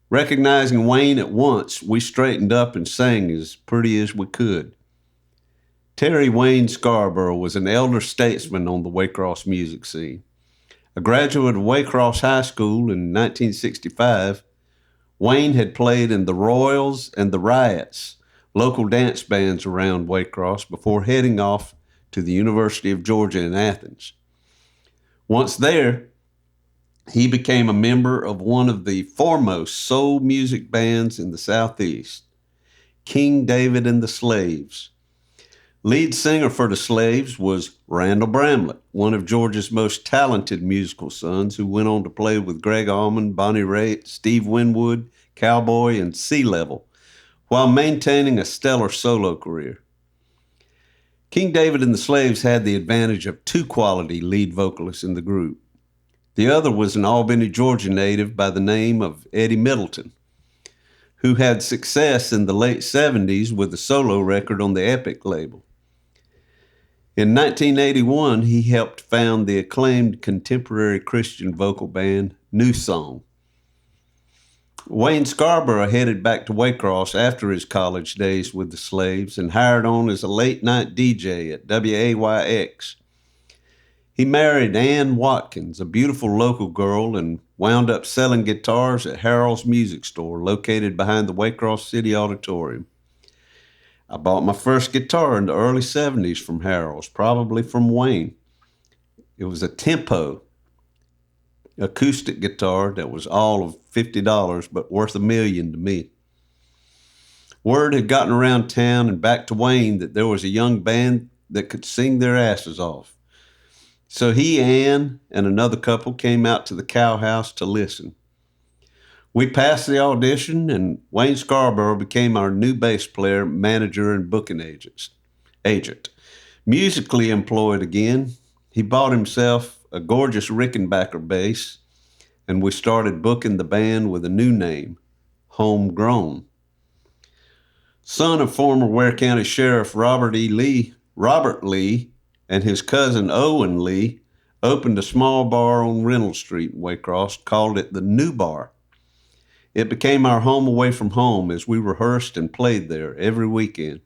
Recognizing Wayne at once, we straightened up and sang as pretty as we could. Terry Wayne Scarborough was an elder statesman on the Waycross music scene. A graduate of Waycross High School in 1965, Wayne had played in the Royals and the Riots, local dance bands around Waycross, before heading off to the University of Georgia in Athens. Once there, he became a member of one of the foremost soul music bands in the Southeast, King David and the Slaves. Lead singer for the Slaves was Randall Bramlett, one of Georgia's most talented musical sons, who went on to play with Greg Allman, Bonnie Raitt, Steve Winwood, Cowboy, and Sea Level, while maintaining a stellar solo career. King David and the Slaves had the advantage of two quality lead vocalists in the group. The other was an Albany, Georgia native by the name of Eddie Middleton, who had success in the late 70s with a solo record on the Epic label. In 1981, he helped found the acclaimed contemporary Christian vocal band, New Song. Wayne Scarborough headed back to Waycross after his college days with the Slaves and hired on as a late-night DJ at WAYX. He married Ann Watkins, a beautiful local girl, and wound up selling guitars at Harold's Music Store, located behind the Waycross City Auditorium. I bought my first guitar in the early 70s from Harold's, probably from Wayne. It was a Tempo acoustic guitar that was all of $50, but worth $1 million to me. Word had gotten around town and back to Wayne that there was a young band that could sing their asses off. So he, Ann, and another couple came out to the Cow House to listen. We passed the audition, and Wayne Scarborough became our new bass player, manager, and booking agent. Musically employed again, he bought himself a gorgeous Rickenbacker bass, and we started booking the band with a new name, Homegrown. Son of former Ware County Sheriff Robert Lee and his cousin Owen Lee opened a small bar on Reynolds Street in Waycross, called it the New Bar. It became our home away from home as we rehearsed and played there every weekend.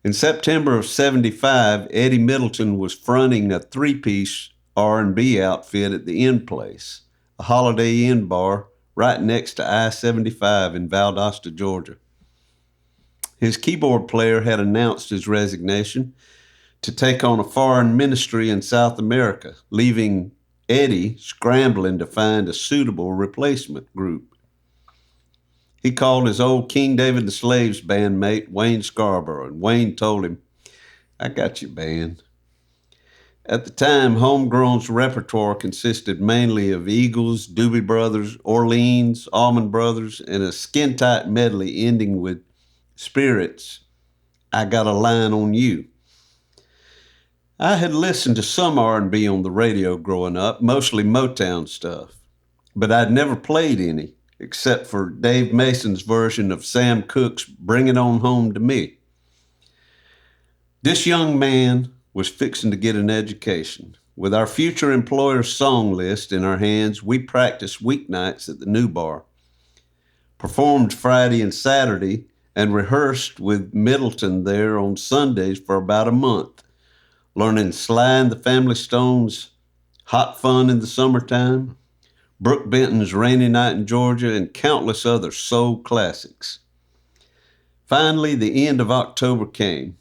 In September of '75, Eddie Middleton was fronting a three-piece R&B outfit at the Inn Place, a Holiday Inn bar right next to I-75 in Valdosta, Georgia. His keyboard player had announced his resignation to take on a foreign ministry in South America, leaving Eddie scrambling to find a suitable replacement group. He called his old King David the Slaves bandmate, Wayne Scarborough, and Wayne told him, "I got you, band." At the time, Homegrown's repertoire consisted mainly of Eagles, Doobie Brothers, Orleans, Allman Brothers, and a skin-tight medley ending with Spirit's "I Got a Line on You." I had listened to some R&B on the radio growing up, mostly Motown stuff, but I'd never played any, except for Dave Mason's version of Sam Cooke's "Bring It On Home to Me." This young man was fixing to get an education. With our future employer's song list in our hands, we practiced weeknights at the New Bar, performed Friday and Saturday, and rehearsed with Middleton there on Sundays for about a month, learning Sly and the Family Stone's "Hot Fun in the Summertime," Brooke Benton's "Rainy Night in Georgia," and countless other soul classics. Finally, the end of October came.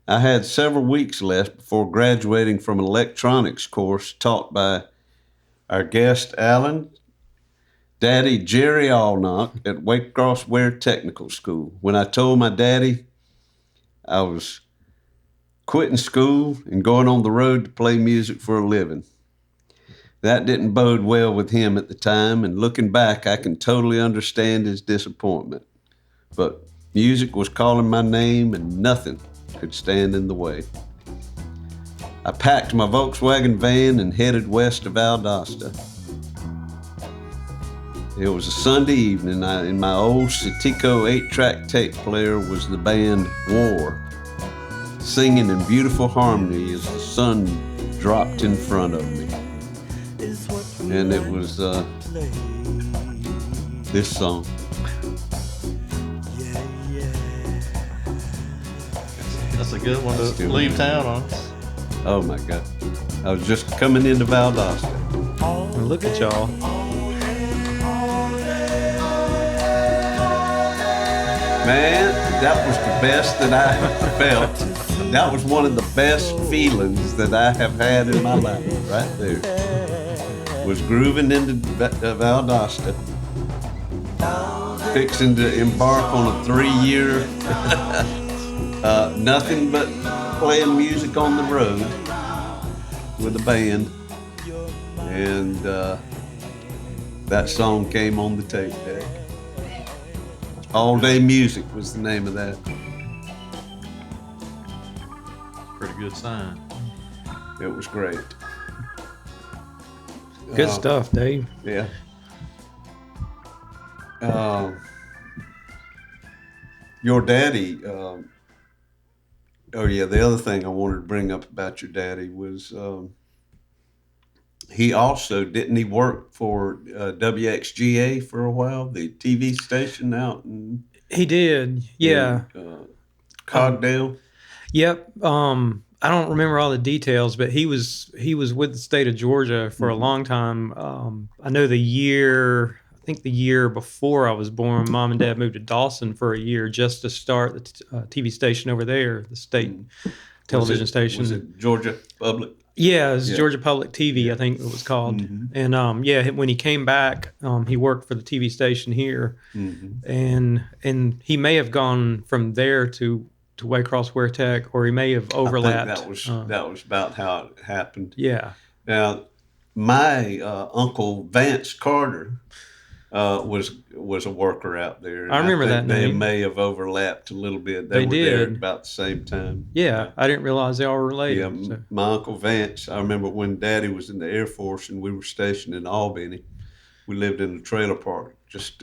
I had several weeks left before graduating from an electronics course taught by our guest, Alan, Daddy Jerry Allnoch at Waycross Ware Technical School. When I told my daddy I was quitting school and going on the road to play music for a living, that didn't bode well with him at the time, and looking back, I can totally understand his disappointment. But music was calling my name, and nothing could stand in the way. I packed my Volkswagen van and headed west of Valdosta. It was a Sunday evening. In my old Satico 8-track tape player was the band War, singing in beautiful harmony as the sun dropped in front of me. And it was this song. That's a good one to leave town on. Oh my God. I was just coming into Valdosta. And look at y'all. Man, that was the best that I have felt. That was one of the best feelings that I have had in my life, right there. Was grooving into Valdosta, fixing to embark on a 3-year, nothing but playing music on the road with a band, and that song came on the tape deck. All Day Music was the name of that. Pretty good sign. It was great. Good stuff, Dave. Yeah. Your daddy Oh yeah, the other thing I wanted to bring up about your daddy was he also didn't he work for WXGA for a while, the TV station out in He did. Yeah. Cogdale. Yep. I don't remember all the details, but he was with the state of Georgia for a long time. I know I think the year before I was born, Mom and Dad moved to Dawson for a year just to start the TV station over there, the state television station. Was it Georgia Public? Yeah, it was Georgia Public TV, I think it was called. And when he came back, he worked for the TV station here, and he may have gone from there to Waycross Weretech, or he may have overlapped. I think that was about how it happened. Yeah. Now, my uncle Vance Carter was a worker out there. I remember that They name. may have overlapped a little bit. They were did. there at about the same time. Yeah, I didn't realize they all were related. Yeah, so. my Uncle Vance, I remember when Daddy was in the Air Force and we were stationed in Albany. We lived in a trailer park just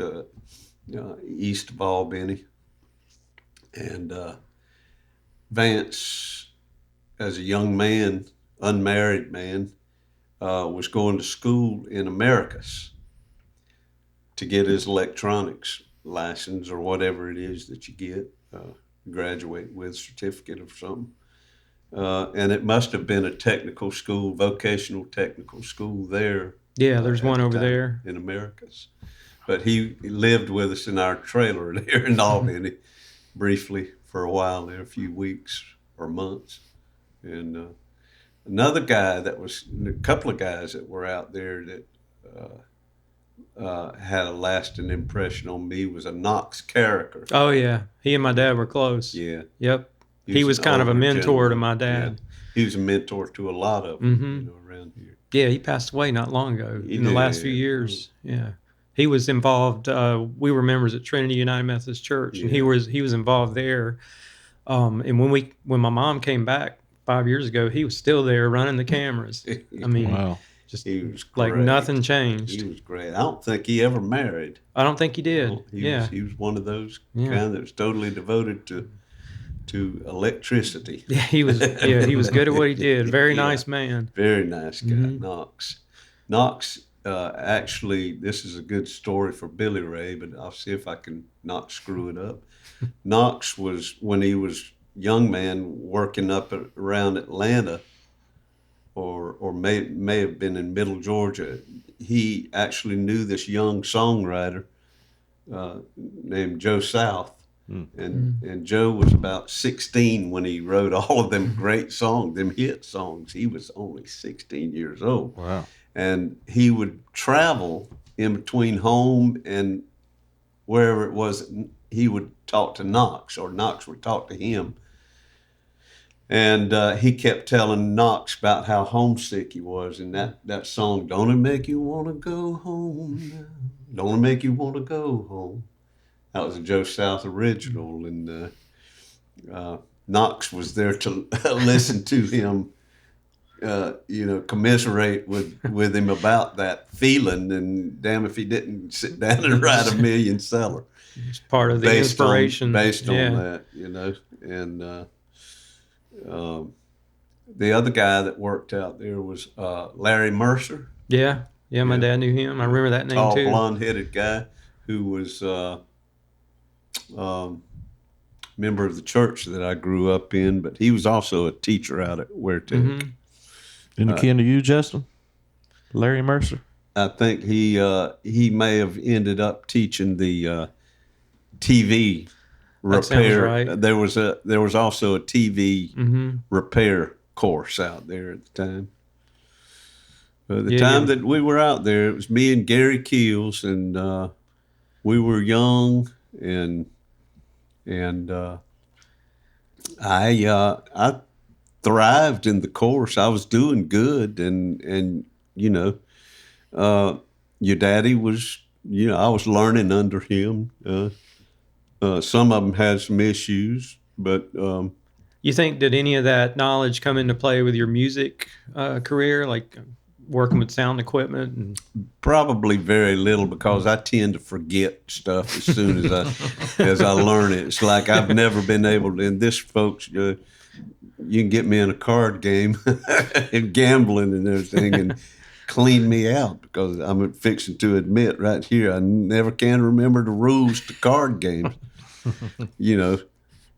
east of Albany. And Vance, as a young man, unmarried man, was going to school in Americus to get his electronics license or whatever it is that you get, graduate with, certificate or something. And it must have been a technical school, vocational technical school there. Yeah, there's one over there in Americas. But he lived with us in our trailer there in Albany briefly for a while there, a few weeks or months. And another guy a couple of guys that were out there that had a lasting impression on me was a Knox Carricker. Oh yeah, he and my dad were close. Yeah. Yep. He was kind of a mentor to my dad. Yeah. He was a mentor to a lot of them around here. Yeah, he passed away not long ago in the last few years. Yeah. He was involved. We were members at Trinity United Methodist Church, and he was involved there. And when my mom came back 5 years ago, he was still there running the cameras. I mean, Wow. just He was like great. nothing changed. He was great. I don't think he ever married. I don't think he did. He was one of those kind that was totally devoted to electricity. Yeah, he was. Yeah, he was good at what he did. Very nice man. Very nice guy, Knox. Knox, actually, this is a good story for Billy Ray, but I'll see if I can not screw it up. Knox was, when he was young man working up around Atlanta, or may have been in Middle Georgia, he actually knew this young songwriter named Joe South. And Joe was about 16 when he wrote all of them great songs, them hit songs. He was only 16 years old. Wow. And he would travel in between home and wherever it was. He would talk to Knox, or Knox would talk to him. And he kept telling Knox about how homesick he was. And that song, "Don't It Make You Want to Go Home Now? Don't It Make You Want to Go Home?" That was a Joe South original, and Knox was there to listen to him, commiserate with him about that feeling, and damn if he didn't sit down and write a million seller. It's part of the inspiration. Based on that, And the other guy that worked out there was Larry Mercer. Yeah, my dad knew him. I remember that name tall, too. blonde-headed guy who was member of the church that I grew up in, but he was also a teacher out at Weretech. Any kin to you, Justin? Larry Mercer? I think he may have ended up teaching the TV repair. Right. There was also a TV repair course out there at the time. The time that we were out there, it was me and Gary Keels, and we were young, and I thrived in the course. I was doing good, and your daddy was, I was learning under him. Some of them had some issues, but you think, did any of that knowledge come into play with your music career, like working with sound equipment? And probably very little, because I tend to forget stuff as soon as I learn it. It's like I've never been able to. And this, folks, you can get me in a card game and gambling and everything and clean me out, because I'm fixing to admit right here, I never can remember the rules to card games.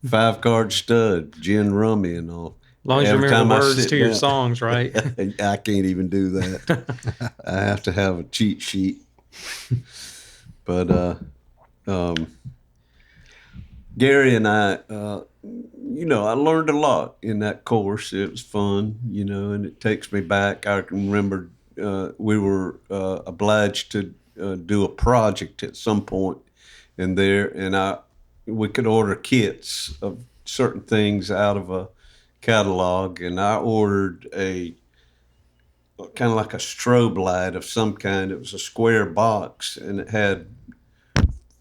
5-card stud, gin rummy and all. As long as you remember the words to your songs, right? I can't even do that. I have to have a cheat sheet. But Gary and I, I learned a lot in that course. It was fun, and it takes me back. I can remember we were obliged to do a project at some point in there, and we could order kits of certain things out of a catalog, and I ordered a kind of like a strobe light of some kind. It was a square box, and it had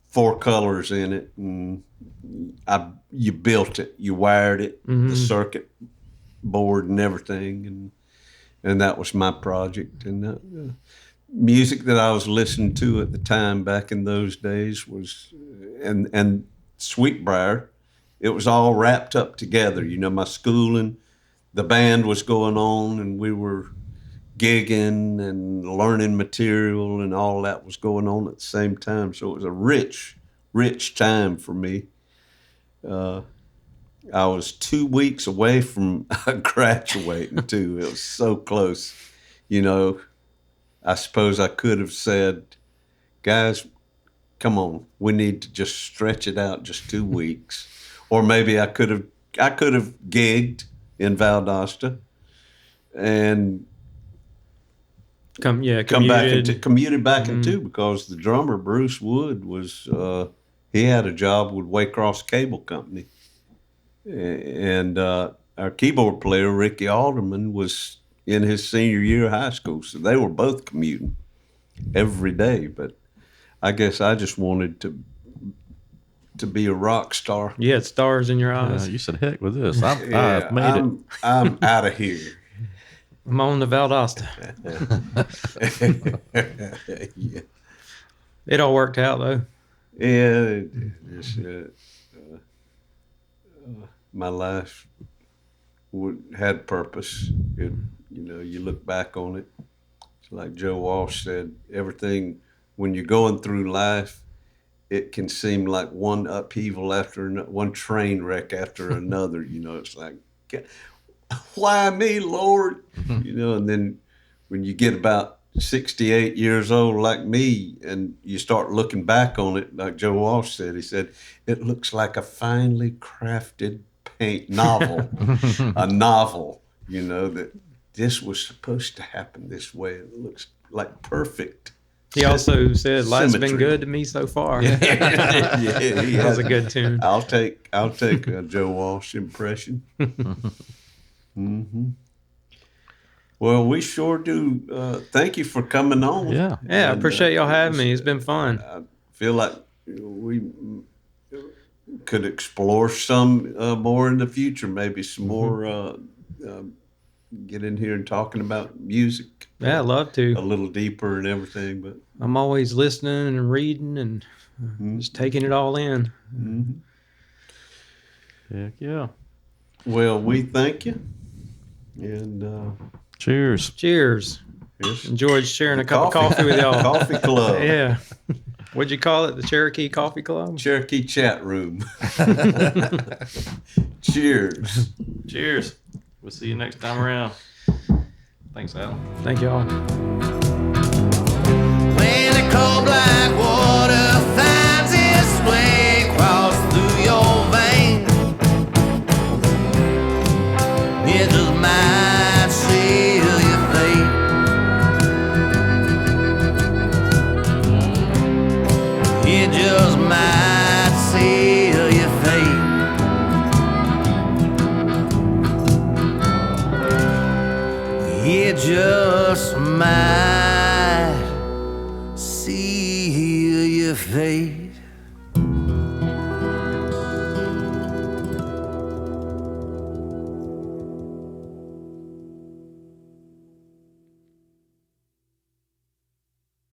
4 colors in it, and you built it, you wired it, the circuit board and everything, and that was my project. And music that I was listening to at the time back in those days was, and Sweetbriar, it was all wrapped up together. My schooling, the band was going on, and we were gigging and learning material, and all that was going on at the same time. So it was a rich time for me. I was 2 weeks away from graduating too. It was so close. I suppose I could have said, guys, come on, we need to just stretch it out just 2 weeks. Or maybe I could have gigged in Valdosta and commuted back into, because the drummer Bruce Wood was he had a job with Waycross Cable Company, and our keyboard player Ricky Alderman was in his senior year of high school, so they were both commuting every day. But I guess I just wanted to be a rock star. You had stars in your eyes. You said, heck with this. I've made it. I'm out of here. I'm on the Valdosta. Yeah. It all worked out, though. Yeah, my life had purpose. You look back on it. It's like Joe Walsh said, everything, when you're going through life, it can seem like one upheaval after another, one train wreck after another. It's like, why me, Lord? And then when you get about 68 years old like me, and you start looking back on it, like Joe Walsh said, he said, it looks like a finely crafted novel, a novel, that this was supposed to happen this way. It looks like perfect. He also said, life's Symmetry. been good to me so far. Yeah, That was a good tune. I'll take a Joe Walsh impression. Well, we sure do. Thank you for coming on. Yeah. Yeah, I appreciate y'all having me. It's been fun. I feel like we could explore some more in the future, maybe some more, get in here and talking about music. Yeah, I'd love to. A little deeper and everything, but I'm always listening and reading and just taking it all in. Heck yeah. Well, we thank you. And Cheers. Cheers. Enjoyed sharing a cup of coffee with y'all. Coffee club. Yeah. What'd you call it? The Cherokee Coffee Club? Cherokee chat room. Cheers. Cheers. We'll see you next time around. Thanks, Alan. Thank y'all. When the cold black water